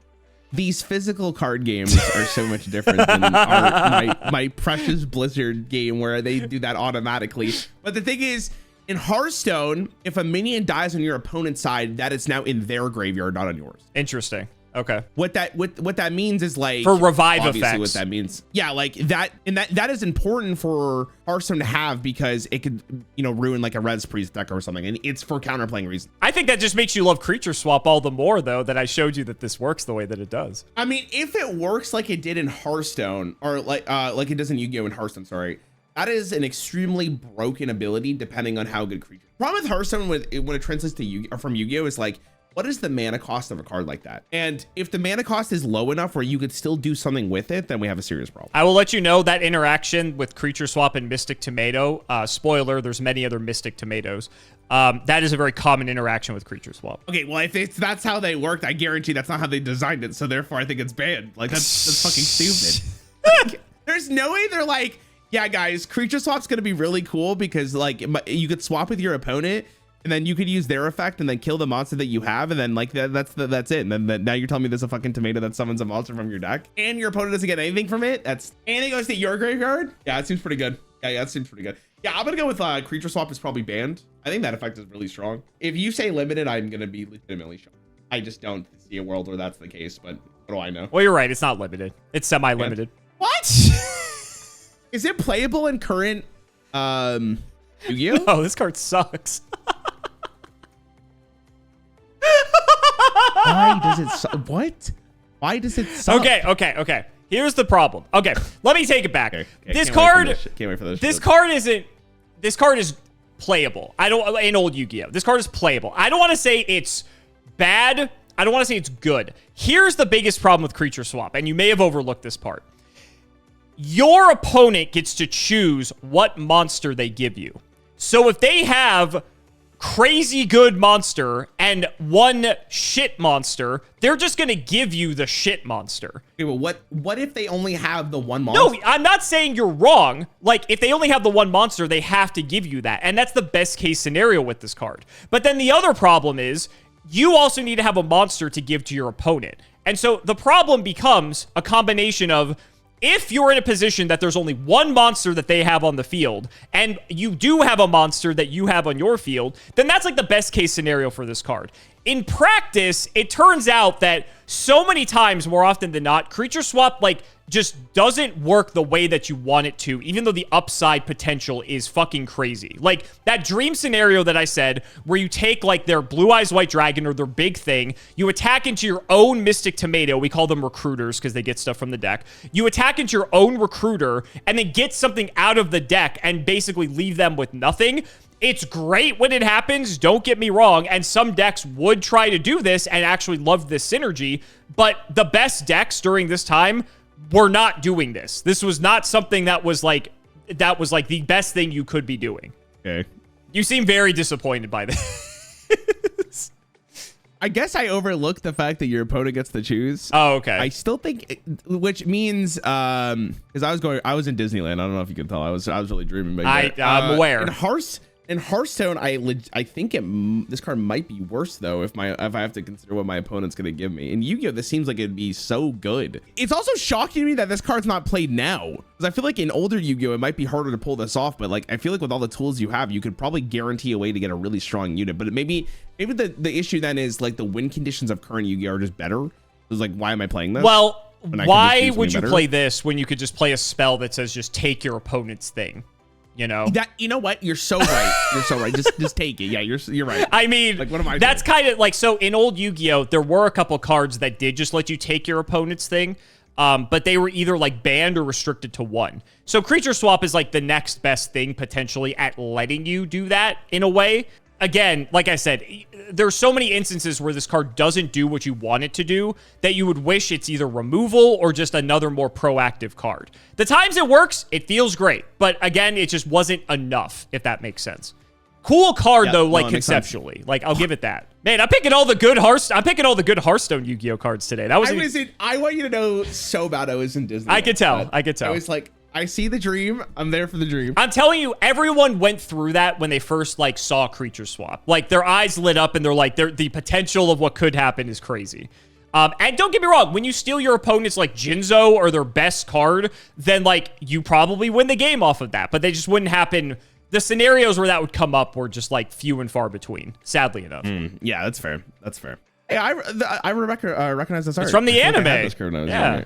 these physical card games are so much different than my precious Blizzard game where they do that automatically. But the thing is, in Hearthstone, if a minion dies on your opponent's side, that is now in their graveyard, not on yours. Interesting. Okay. What that means is like for revive obviously effects. what that means. Yeah, like that, and that is important for Hearthstone to have because it could, you know, ruin like a res priest deck or something, and it's for counterplaying reasons. I think that just makes you love creature swap all the more, though, that I showed you that this works the way that it does. I mean, if it works like it did in Hearthstone, or like it does in Yu-Gi-Oh! In Hearthstone, sorry, that is an extremely broken ability depending on how good creature. Problem with Hearthstone when it translates to Yu-Gi-Oh! From Yu-Gi-Oh! Is like, what is the mana cost of a card like that? And if the mana cost is low enough where you could still do something with it, then we have a serious problem. I will let you know that interaction with creature swap and Mystic Tomato, spoiler, there's many other Mystic Tomatoes. That is a very common interaction with creature swap. Okay, well, if that's how they worked, I guarantee that's not how they designed it. So therefore, I think it's banned. Like that's fucking stupid. Like, there's no way they're like, yeah, guys, creature swap's gonna be really cool because like you could swap with your opponent. And then you could use their effect and then kill the monster that you have. And then like that's it. And then now you're telling me there's a fucking tomato that summons a monster from your deck and your opponent doesn't get anything from it. And it goes to your graveyard. Yeah, it seems pretty good. Yeah, that seems pretty good. Yeah, I'm going to go with creature swap is probably banned. I think that effect is really strong. If you say limited, I'm going to be legitimately shocked. I just don't see a world where that's the case, but what do I know? Well, you're right. It's not limited. It's semi-limited. What? Is it playable in current Yu-Gi-Oh? No, this card sucks. Why does it what? Why does it suck? Okay. Here's the problem. Okay, let me take it back. Okay, this can't card, wait for this. This card is playable. I don't in old Yu-Gi-Oh. This card is playable. I don't want to say it's bad. I don't want to say it's good. Here's the biggest problem with creature swap, and you may have overlooked this part. Your opponent gets to choose what monster they give you. So if they have crazy good monster and one shit monster, they're just gonna give you the shit monster. Okay, well, what if they only have the one monster? No, I'm not saying you're wrong. Like, if they only have the one monster, they have to give you that. And that's the best case scenario with this card. But then the other problem is, you also need to have a monster to give to your opponent. And so the problem becomes a combination of, if you're in a position that there's only one monster that they have on the field, and you do have a monster that you have on your field, then that's like the best case scenario for this card. In practice, it turns out that so many times, more often than not, creature swap like just doesn't work the way that you want it to, even though the upside potential is fucking crazy. Like that dream scenario that I said, where you take like their Blue Eyes White Dragon or their big thing, you attack into your own Mystic Tomato. We call them recruiters because they get stuff from the deck. You attack into your own recruiter and then get something out of the deck and basically leave them with nothing. It's great when it happens, don't get me wrong, and some decks would try to do this and actually love this synergy, but the best decks during this time were not doing this. This was not something that was like the best thing you could be doing. Okay. You seem very disappointed by this. I guess I overlooked the fact that your opponent gets to choose. Oh, okay. I still think, which means, because I was in Disneyland. I don't know if you can tell. I was really dreaming. But I'm aware. In Hearthstone, I think this card might be worse though if I have to consider what my opponent's gonna give me. In Yu-Gi-Oh, this seems like it'd be so good. It's also shocking to me that this card's not played now, because I feel like in older Yu-Gi-Oh, it might be harder to pull this off. But like, I feel like with all the tools you have, you could probably guarantee a way to get a really strong unit. But maybe the issue then is like the win conditions of current Yu-Gi-Oh are just better. It's like, why am I playing this? Well, why would you play this when you could just play a spell that says just take your opponent's thing? You know what? You're so right. You're so right. Just take it. Yeah, you're right. I mean, like, what am I that's kind of like, so in old Yu-Gi-Oh, there were a couple cards that did just let you take your opponent's thing, but they were either like banned or restricted to one. So creature swap is like the next best thing potentially at letting you do that in a way. Again, like I said, there's so many instances where this card doesn't do what you want it to do that you would wish it's either removal or just another more proactive card. The times it works, it feels great. But again, it just wasn't enough, if that makes sense. Cool card, though, like conceptually. Like, I'll give it that. Man, I'm picking all the good Hearthstone Yu-Gi-Oh cards today. That was I want you to know so bad I was in Disney. I could tell. I was like, I see the dream. I'm there for the dream. I'm telling you, everyone went through that when they first like saw creature swap. Like their eyes lit up and they're like, the potential of what could happen is crazy. And don't get me wrong, when you steal your opponent's like Jinzo or their best card, then like you probably win the game off of that. But they just wouldn't happen. The scenarios where that would come up were just like few and far between, sadly enough. Yeah, that's fair. That's fair. Hey, I recognize this art. It's from the anime. Yeah.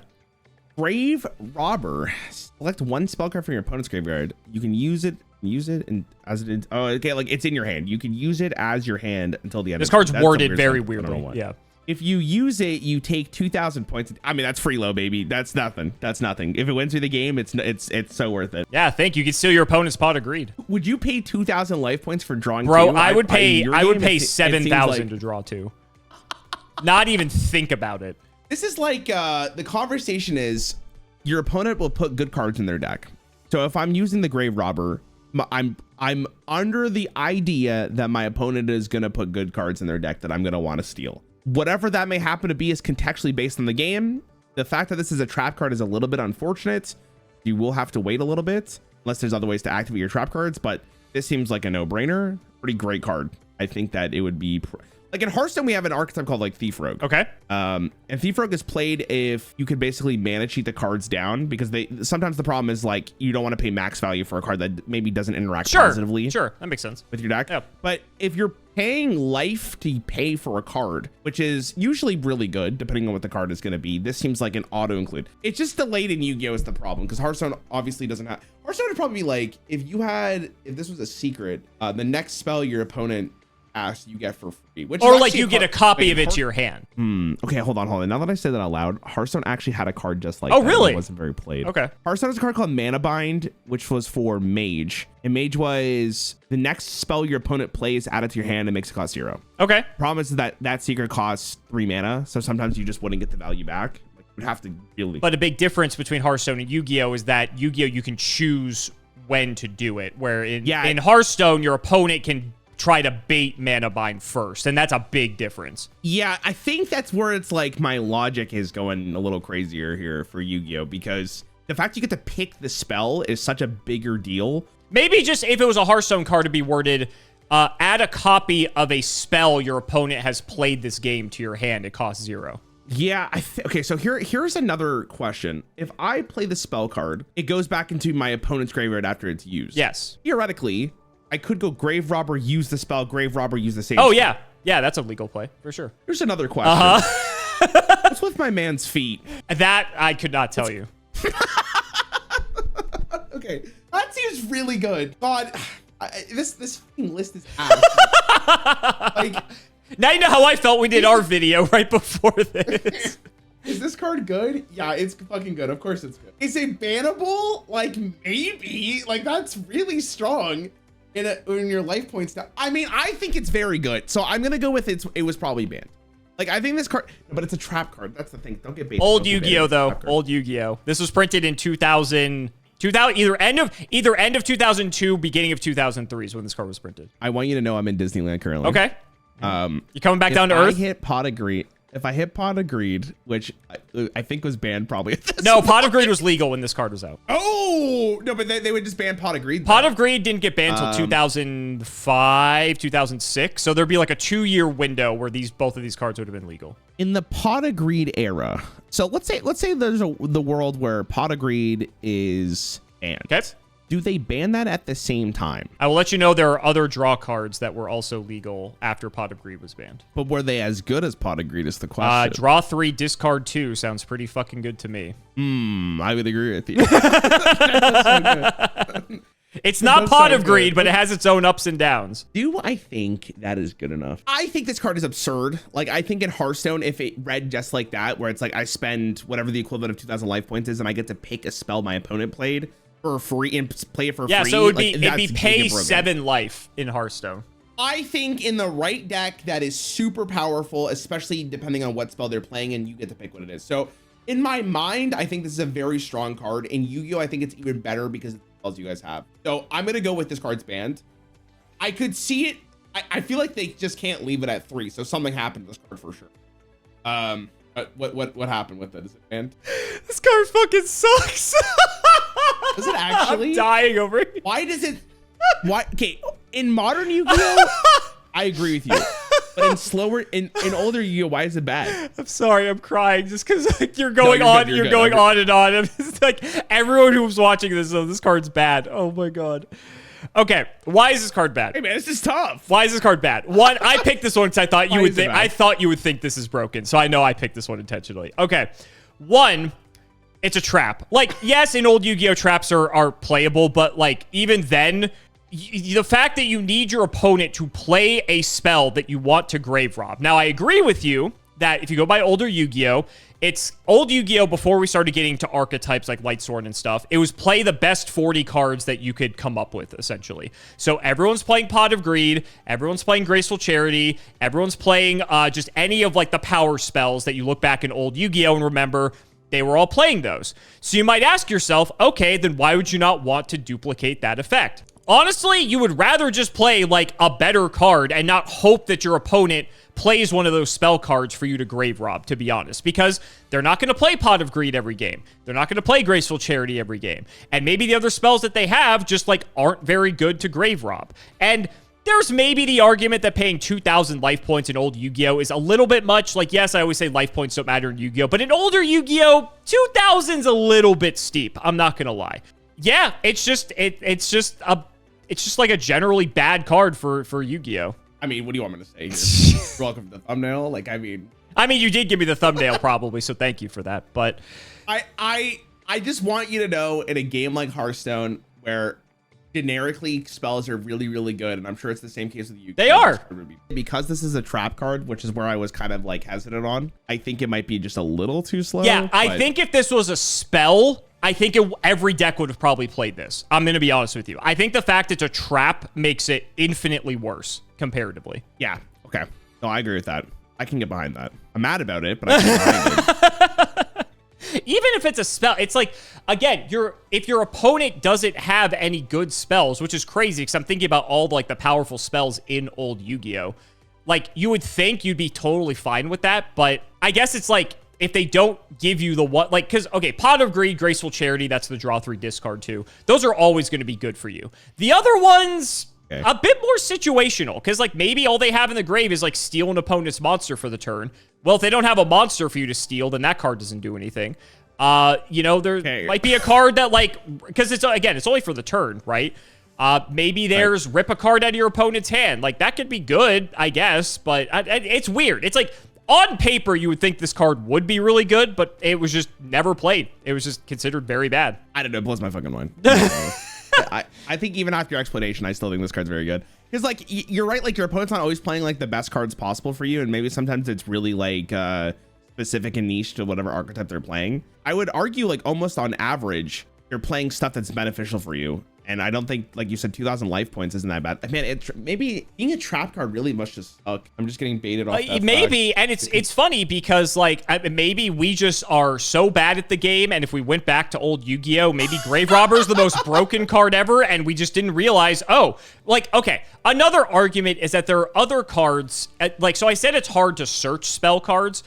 Grave Robber. Select one spell card from your opponent's graveyard. You can use it and as it is. Oh, okay. Like it's in your hand. You can use it as your hand until the end. This card's worded very weirdly. Yeah. If you use it, you take 2,000 points. I mean, that's free low, baby. That's nothing. That's nothing. If it wins you the game, it's so worth it. Yeah, thank you. You can steal your opponent's pot of greed. Would you pay 2,000 life points for drawing? Bro, two? I would pay 7,000 like... to draw 2. Not even think about it. This is like the conversation is your opponent will put good cards in their deck. So if I'm using the Grave Robber, I'm under the idea that my opponent is gonna put good cards in their deck that I'm gonna want to steal. Whatever that may happen to be is contextually based on the game. The fact that this is a trap card is a little bit unfortunate. You will have to wait a little bit unless there's other ways to activate your trap cards, but this seems like a no-brainer. Pretty great card. I think that it would be like in Hearthstone, we have an archetype called like Thief Rogue. Okay. And Thief Rogue is played if you could basically mana cheat the cards down, because sometimes the problem is like you don't want to pay max value for a card that maybe doesn't interact positively. Sure, that makes sense with your deck. Yep. But if you're paying life to pay for a card, which is usually really good depending on what the card is going to be, this seems like an auto include. It's just delayed in Yu-Gi-Oh is the problem, because Hearthstone obviously doesn't have. Hearthstone would probably be like if this was a secret, the next spell your opponent asks you get for free, which or like you get a copy of it to your hand. Okay, hold on. Now that I say that out loud, Hearthstone actually had a card just like that. Really? It wasn't very played. Okay. Hearthstone has a card called Mana Bind, which was for Mage. And Mage was the next spell your opponent plays, add it to your hand, and makes it cost 0. Okay. Problem is that secret costs 3 mana, so sometimes you just wouldn't get the value back. Like, you would have to really. But a big difference between Hearthstone and Yu-Gi-Oh is that Yu-Gi-Oh you can choose when to do it, where in Hearthstone your opponent can try to bait Mana Bind first, and that's a big difference. Yeah, I think that's where it's like my logic is going a little crazier here for Yu-Gi-Oh, because the fact you get to pick the spell is such a bigger deal. Maybe just if it was a Hearthstone card to be worded, add a copy of a spell your opponent has played this game to your hand. It costs 0. Yeah, okay, so here's another question. If I play the spell card, it goes back into my opponent's graveyard after it's used. Yes. Theoretically, I could go Grave Robber, use the spell, Grave Robber, use the same. Oh, yeah. Yeah, that's a legal play, for sure. Here's another question. What's with my man's feet? That I could not tell you. Okay, that seems really good. God, this list is ass. Like, now you know how I felt we did our video right before this. Is this card good? Yeah, it's fucking good. Of course it's good. Is it bannable? Like, maybe. Like, that's really strong. In your life points down. I mean, I think it's very good. So I'm gonna go with it was probably banned. Like, I think this card, but it's a trap card. That's the thing. Don't get baited. Old Yu-Gi-Oh though. Old Yu-Gi-Oh. This was printed in 2000 either end of 2002, beginning of 2003 is when this card was printed. I want you to know I'm in Disneyland currently. Okay. You coming back down to Earth? If I hit Pot of Greed, which I think was banned probably at this No, Pot of Greed was legal when this card was out. Oh, no, but they would just ban Pot of Greed. Pot of Greed didn't get banned until 2005, 2006. So there'd be like a 2-year window where both of these cards would have been legal. In the Pot of Greed era. So let's say there's the world where Pot of Greed is banned. Okay. Do they ban that at the same time? I will let you know there are other draw cards that were also legal after Pot of Greed was banned. But were they as good as Pot of Greed is the question. Draw 3, discard 2 sounds pretty fucking good to me. I would agree with you. It's not Pot of Greed, but it has its own ups and downs. Do I think that is good enough? I think this card is absurd. Like, I think in Hearthstone, if it read just like that, where it's like I spend whatever the equivalent of 2,000 life points is, and I get to pick a spell my opponent played for free and play it for free. Yeah, so it'd be pay 7 life in Hearthstone. I think in the right deck that is super powerful, especially depending on what spell they're playing, and you get to pick what it is. So in my mind, I think this is a very strong card. In Yu-Gi-Oh, I think it's even better because of the spells you guys have. So I'm gonna go with this card's banned. I could see it. I feel like they just can't leave it at 3. So something happened to this card for sure. What happened with it? Is it banned? This card fucking sucks. Does it actually? I'm dying over here. Why does it? Why? Okay, in modern Yu-Gi-Oh, I agree with you. But in older Yu-Gi-Oh, why is it bad? I'm sorry, I'm crying just because like, you're going on and on. It's like everyone who's watching this card's bad. Oh my god. Okay, why is this card bad? Hey man, this is tough. Why is this card bad? One, I picked this one because I thought you would think. I thought you would think this is broken, so I know I picked this one intentionally. Okay, one, it's a trap. Like, yes, in old Yu-Gi-Oh, traps are playable, but like even then, the fact that you need your opponent to play a spell that you want to grave rob. Now, I agree with you that if you go by older Yu-Gi-Oh, it's old Yu-Gi-Oh before we started getting to archetypes like Light Sword and stuff. It was play the best 40 cards that you could come up with, essentially. So everyone's playing Pot of Greed, everyone's playing Graceful Charity, everyone's playing just any of like the power spells that you look back in old Yu-Gi-Oh and remember they were all playing those. So you might ask yourself, okay, then why would you not want to duplicate that effect? Honestly, you would rather just play like a better card and not hope that your opponent plays one of those spell cards for you to grave rob, to be honest, because they're not going to play Pot of Greed every game. They're not going to play Graceful Charity every game. And maybe the other spells that they have just like aren't very good to grave rob. And there's maybe the argument that paying 2,000 life points in old Yu-Gi-Oh is a little bit much. Like, yes, I always say life points don't matter in Yu-Gi-Oh, but in older Yu-Gi-Oh, 2,000's a little bit steep. I'm not going to lie. Yeah, it's just like a generally bad card for Yu-Gi-Oh. I mean, what do you want me to say here? Welcome to the thumbnail. Like, I mean, you did give me the thumbnail probably, so thank you for that. But I just want you to know, in a game like Hearthstone, where generically spells are really, really good, and I'm sure it's the same case with Yu-Gi-Oh. They are. Because this is a trap card, which is where I was kind of like hesitant on. I think it might be just a little too slow. Yeah, I think if this was a spell, I think every deck would have probably played this. I'm going to be honest with you. I think the fact it's a trap makes it infinitely worse comparatively. Yeah. Okay. No, I agree with that. I can get behind that. I'm mad about it, but I can get behind it. Even if it's a spell, it's like, again, if your opponent doesn't have any good spells, which is crazy because I'm thinking about all like the powerful spells in old Yu-Gi-Oh. Like, you would think you'd be totally fine with that, but I guess it's like, if they don't give you the what, like, because, okay, Pot of Greed, Graceful Charity, that's the draw 3 discard 2. Those are always going to be good for you. The other ones, okay, a bit more situational, because, like, maybe all they have in the grave is, like, steal an opponent's monster for the turn. Well, if they don't have a monster for you to steal, then that card doesn't do anything. You know, there might be a card that, like, because it's, again, it's only for the turn, right? Maybe there's rip a card out of your opponent's hand. Like, that could be good, I guess, but it's weird. It's like, on paper, you would think this card would be really good, but it was just never played. It was just considered very bad. I don't know. It blows my fucking mind. I think even after your explanation, I still think this card's very good. Because, like, you're right. Like, your opponent's not always playing, like, the best cards possible for you. And maybe sometimes it's really, like, specific and niche to whatever archetype they're playing. I would argue, like, almost on average, you're playing stuff that's beneficial for you. And I don't think, like you said, 2,000 life points isn't that bad. Man, maybe being a trap card really must just suck. I'm just getting baited off that maybe, and it's funny because, like, maybe we just are so bad at the game, and if we went back to old Yu-Gi-Oh, maybe Grave Robber is the most broken card ever, and we just didn't realize, oh, like, okay. Another argument is that there are other cards, like, so I said it's hard to search spell cards.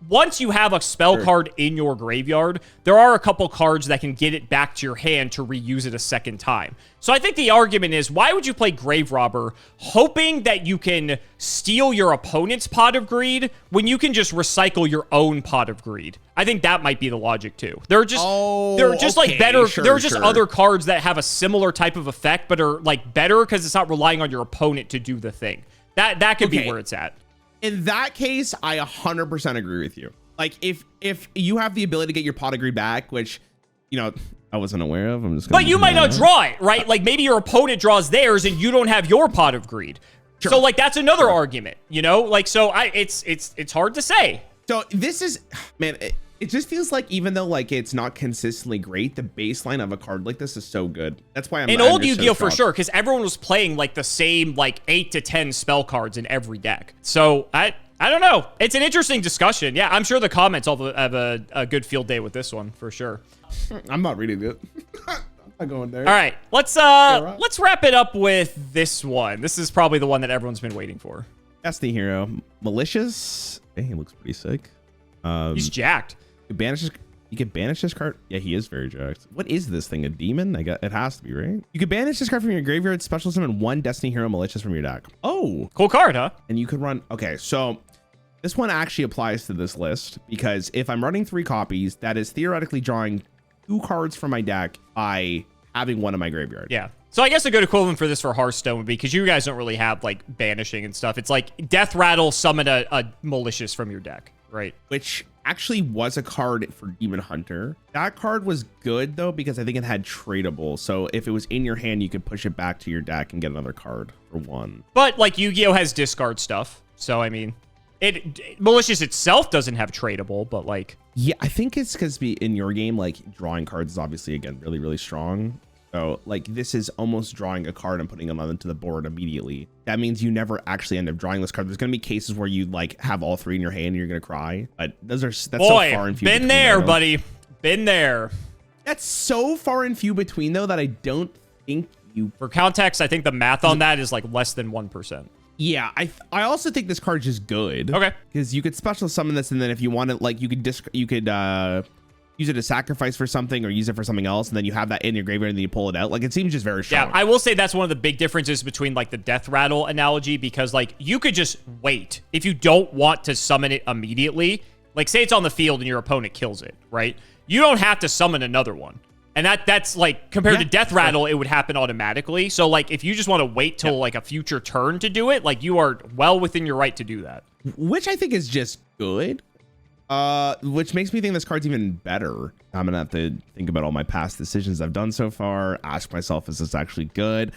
Once you have a spell card in your graveyard, there are a couple cards that can get it back to your hand to reuse it a second time. So I think the argument is, why would you play Grave Robber hoping that you can steal your opponent's Pot of Greed when you can just recycle your own Pot of Greed? I think that might be the logic too. There are just like better, there are just other cards that have a similar type of effect, but are like better because it's not relying on your opponent to do the thing. That could be where it's at. In that case, I 100% agree with you. Like, if you have the ability to get your Pot of Greed back, which, you know, I wasn't aware of, I'm just gonna... But you might not draw it, right? Like, maybe your opponent draws theirs and you don't have your Pot of Greed. Sure. So, like, that's another argument, you know? Like, so it's hard to say. So this is, man, it just feels like, even though, like, it's not consistently great, the baseline of a card like this is so good. That's why I'm in old Yu-Gi-Oh for sure, because everyone was playing like the same like 8 to 10 spell cards in every deck. So I don't know. It's an interesting discussion. Yeah, I'm sure the comments all have a good field day with this one for sure. I'm not reading it. I'm not going there. All right, let's wrap it up with this one. This is probably the one that everyone's been waiting for. Destiny Hero, malicious. Hey, he looks pretty sick. He's jacked. You can banish this card. Yeah, he is very jacked. What is this thing? A demon? It has to be, right? You can banish this card from your graveyard, special summon 1 Destiny Hero malicious from your deck. Oh, cool card, huh? And you could run. Okay, so this one actually applies to this list because if I'm running 3 copies, that is theoretically drawing 2 cards from my deck by having 1 in my graveyard. Yeah. So I guess a good equivalent for this for Hearthstone would be, because you guys don't really have like banishing and stuff. It's like Death Rattle, summon a malicious from your deck, right? Which actually was a card for Demon Hunter. That card was good though, because I think it had tradable. So if it was in your hand, you could push it back to your deck and get another card for 1. But like Yu-Gi-Oh has discard stuff. So I mean, malicious itself doesn't have tradable, but like, yeah, I think it's because in your game, like drawing cards is obviously again really, really strong. So like this is almost drawing a card and putting them onto the board immediately. That means you never actually end up drawing this card. There's going to be cases where you like have all 3 in your hand and you're going to cry. But that's so far and few between. Been there, buddy. Been there. That's so far and few between though that I don't think you. For context, I think the math on that is like less than 1%. Yeah, I also think this card's just good. Okay. Because you could special summon this, and then if you want it, like you could use it as sacrifice for something or use it for something else, and then you have that in your graveyard and then you pull it out. Like, it seems just very strong. Yeah, I will say that's one of the big differences between like the Death Rattle analogy, because like you could just wait. If you don't want to summon it immediately, like say it's on the field and your opponent kills it, right? You don't have to summon another one. And that's like, compared to Death Rattle, it would happen automatically. So like, if you just want to wait till like a future turn to do it, like you are well within your right to do that. Which I think is just good. Which makes me think this card's even better. I'm gonna have to think about all my past decisions I've done so far. Ask myself, is this actually good?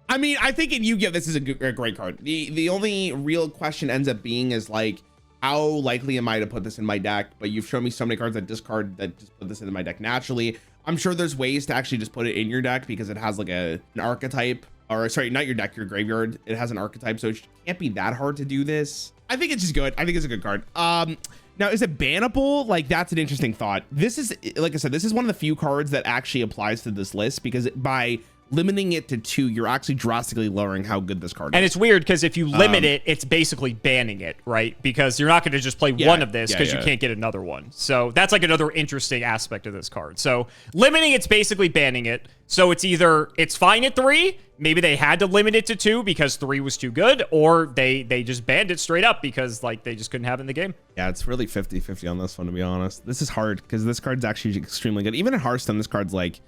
I mean, I think in Yu-Gi-Oh, this is a great card. The only real question ends up being is like, how likely am I to put this in my deck? But you've shown me so many cards that discard that just put this into my deck naturally. I'm sure there's ways to actually just put it in your deck because it has like an archetype, or sorry, not your deck, your graveyard. It has an archetype, so it can't be that hard to do this. I think it's just good. I think it's a good card. Now, is it bannable? Like, that's an interesting thought. This is, like I said, this is one of the few cards that actually applies to this list, because by limiting it to 2, you're actually drastically lowering how good this card is. And it's weird because if you limit it, it's basically banning it, right? Because you're not going to just play one of this because you can't get another one. So that's like another interesting aspect of this card. So limiting it's basically banning it. So it's either it's fine at 3, maybe they had to limit it to 2 because 3 was too good, or they just banned it straight up because like they just couldn't have it in the game. Yeah, it's really 50-50 on this one, to be honest. This is hard because this card's actually extremely good. Even in Hearthstone, this card's like,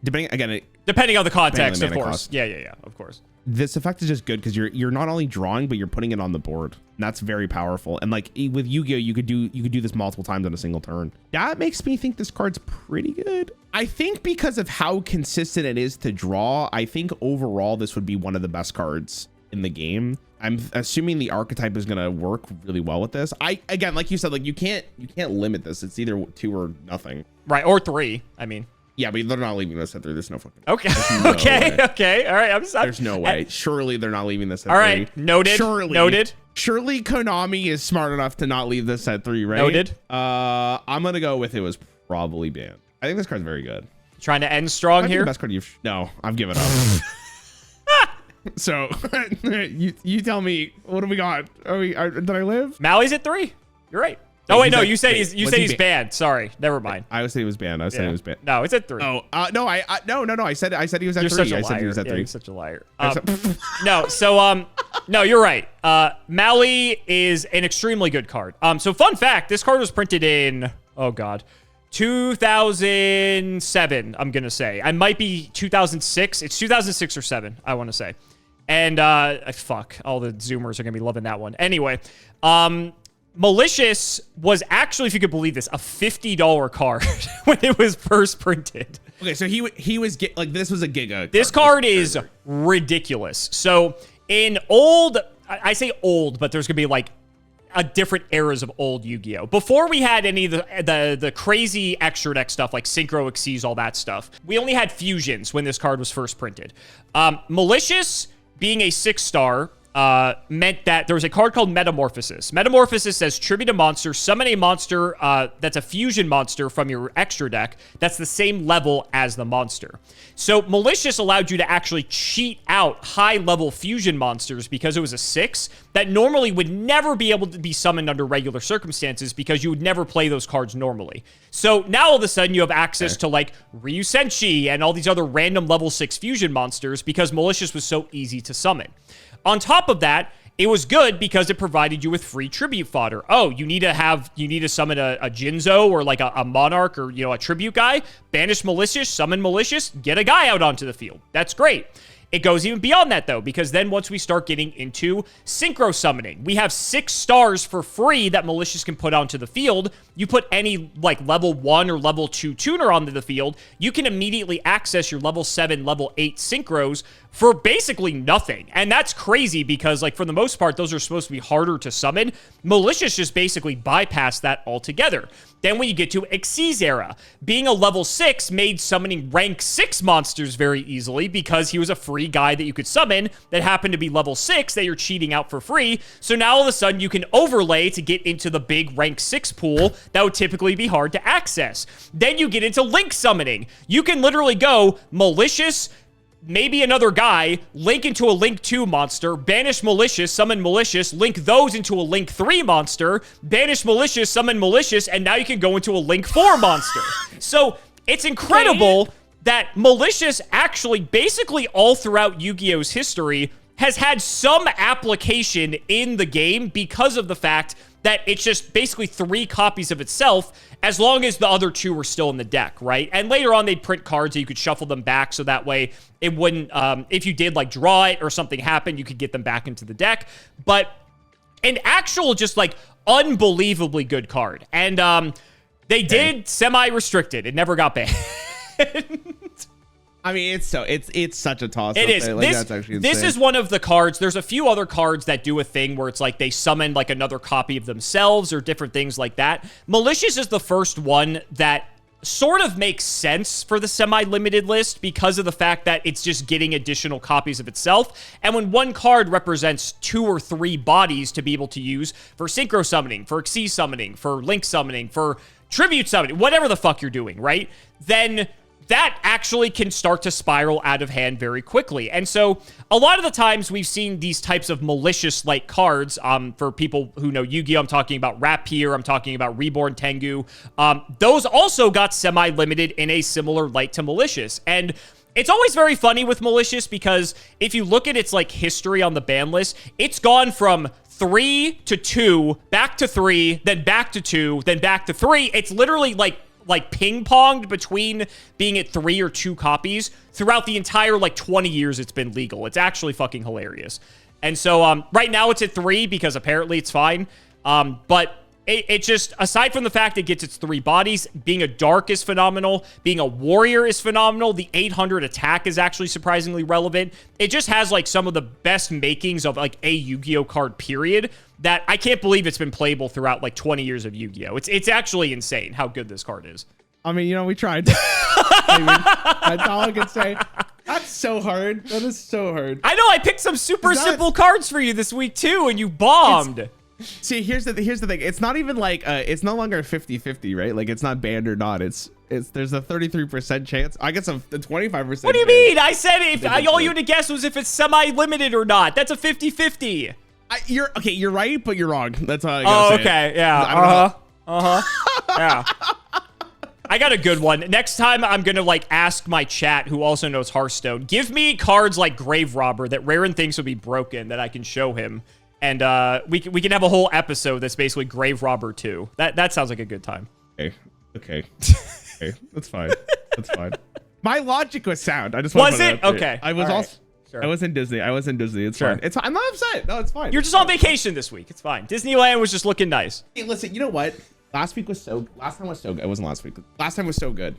depending on the context, of course. Yeah, of course. This effect is just good because you're not only drawing, but you're putting it on the board. And that's very powerful. And like with Yu-Gi-Oh, you could do this multiple times on a single turn. That makes me think this card's pretty good. I think because of how consistent it is to draw, I think overall this would be one of the best cards in the game. I'm assuming the archetype is gonna work really well with this. Again, like you said, like you can't limit this. It's either 2 or nothing. Right, or 3. I mean. Yeah, but they're not leaving this at 3. There's no fucking. Okay. No okay. All right. There's no way. Surely they're not leaving this at 3. All right. Noted. Noted. Surely Konami is smart enough to not leave this at 3, right? Noted. I'm gonna go with it was probably banned. I think this card's very good. Trying to end strong here. The best card you've. No, I've given up. So you tell me, what do we got? Did I live? Mali's at 3. You're right. Oh wait, no, you said he's banned. Sorry, never mind. I would say he was banned. I was saying he was banned. No, it's at 3. Oh, no, no. I said he was at 3. You're such a liar. I said he was at 3. You're such a liar. No, so no, you're right. Mali is an extremely good card. So fun fact, this card was printed in 2007. I'm gonna say I might be 2006. It's 2006 or 7. I want to say, and fuck, all the Zoomers are gonna be loving that one. Anyway, Malicious was actually, if you could believe this, a $50 card when it was first printed. Okay, so he was like, this was a giga. This card is ridiculous. So in old, I say old, but there's gonna be like a different eras of old Yu-Gi-Oh. Before we had any of the crazy extra deck stuff like Synchro Exceeds, all that stuff, we only had fusions when this card was first printed. Malicious being a 6-star. Meant that there was a card called Metamorphosis. Metamorphosis says tribute a monster, summon a monster that's a fusion monster from your extra deck that's the same level as the monster. So Malicious allowed you to actually cheat out high-level fusion monsters because it was a 6 that normally would never be able to be summoned under regular circumstances because you would never play those cards normally. So now all of a sudden you have access to like Ryu Senshi and all these other random level 6 fusion monsters because Malicious was so easy to summon. On top of that, it was good because it provided you with free tribute fodder. Oh, you need to summon a Jinzo or like a Monarch or, you know, a tribute guy. Banish malicious, summon malicious, get a guy out onto the field. That's great. It goes even beyond that, though, because then once we start getting into synchro summoning, we have 6 stars for free that malicious can put onto the field. You put any, like, level 1 or level 2 tuner onto the field, you can immediately access your level 7, level 8 synchros for basically nothing. And that's crazy because, like, for the most part, those are supposed to be harder to summon. Malicious just basically bypassed that altogether. Then when you get to Xyz era, being a level 6 made summoning rank 6 monsters very easily because he was a free guy that you could summon that happened to be level 6 that you're cheating out for free. So now all of a sudden you can overlay to get into the big rank 6 pool that would typically be hard to access. Then you get into link summoning. You can literally go malicious, maybe another guy, link into a link 2 monster, banish malicious, summon malicious, link those into a link 3 monster, banish malicious, summon malicious, and now you can go into a link 4 monster. So it's incredible that malicious actually basically all throughout Yu-Gi-Oh's history has had some application in the game because of the fact that it's just basically 3 copies of itself as long as the other 2 were still in the deck, right? And later on, they'd print cards so you could shuffle them back so that way it wouldn't, if you did like draw it or something happened, you could get them back into the deck. But an actual just like unbelievably good card. And they did semi-restricted. It never got banned. I mean, it's such a toss. It is. Like, that's actually insane. This is one of the cards. There's a few other cards that do a thing where it's like they summon like another copy of themselves or different things like that. Malicious is the first one that sort of makes sense for the semi-limited list because of the fact that it's just getting additional copies of itself. And when one card represents 2 or 3 bodies to be able to use for synchro summoning, for Xyz summoning, for link summoning, for tribute summoning, whatever the fuck you're doing, right? Then that actually can start to spiral out of hand very quickly. And so a lot of the times we've seen these types of malicious-like cards, for people who know Yu-Gi-Oh! I'm talking about Rapier, I'm talking about Reborn Tengu. Those also got semi-limited in a similar light to malicious. And it's always very funny with malicious because if you look at its like history on the ban list, it's gone from 3 to 2, back to 3, then back to 2, then back to 3. It's literally like ping-ponged between being at 3 or 2 copies throughout the entire, like, 20 years it's been legal. It's actually fucking hilarious. And so, right now it's at 3 because apparently it's fine. But it just, aside from the fact it gets its 3 bodies, being a dark is phenomenal. Being a warrior is phenomenal. The 800 attack is actually surprisingly relevant. It just has, like, some of the best makings of, like, a Yu-Gi-Oh card, period, that I can't believe it's been playable throughout, like, 20 years of Yu-Gi-Oh! It's actually insane how good this card is. I mean, you know, we tried. That's all I can say. That's so hard. That is so hard. I know, I picked some super simple cards for you this week, too, and you bombed. See, here's the thing. It's not even like it's no longer 50-50, right? Like it's not banned or not. It's there's a 33% chance. I guess a 25%. What do you mean? I said if all you had to guess was if it's semi-limited or not. That's a 50-50. You're right, but you're wrong. That's all I gotta say. Okay, yeah. Yeah. I got a good one. Next time, I'm gonna like ask my chat, who also knows Hearthstone, give me cards like Grave Robber that Raren thinks would be broken that I can show him. And we can have a whole episode that's basically Grave Robber 2. That sounds like a good time. Okay. That's fine. That's fine. My logic was sound. I just want was it? Okay. I was also. Sure. I was in Disney. It's fine. I'm not upset. No, it's fine. You're just on vacation this week. It's fine. Disneyland was just looking nice. Hey, listen, you know what? Last time was so good. It wasn't last week. Last time was so good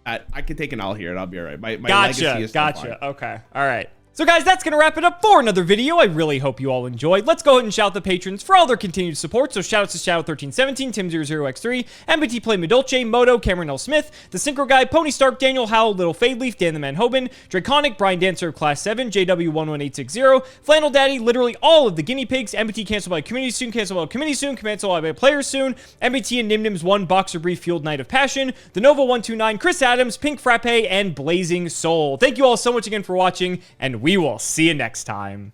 that I could take an L here and I'll be all right. My legacy is still fine. Okay. All right. So guys, that's going to wrap it up for another video. I really hope you all enjoyed. Let's go ahead and shout out the patrons for all their continued support. So shout outs to Shadow1317, Tim00x3, MBT Play Medolce, Moto, Cameron L. Smith, The Synchro Guy, Pony Stark, Daniel Howell, Little Fadeleaf, Dan the Man Hoban, Draconic, Brian Dancer of Class 7, JW11860, Flannel Daddy, literally all of the guinea pigs, MBT canceled by community soon, canceled by community soon, canceled by players soon, MBT and Nimnims 1, Boxer Brief, Fueled Night of Passion, The Nova 129, Chris Adams, Pink Frappe, and Blazing Soul. Thank you all so much again for watching, and we will see you next time.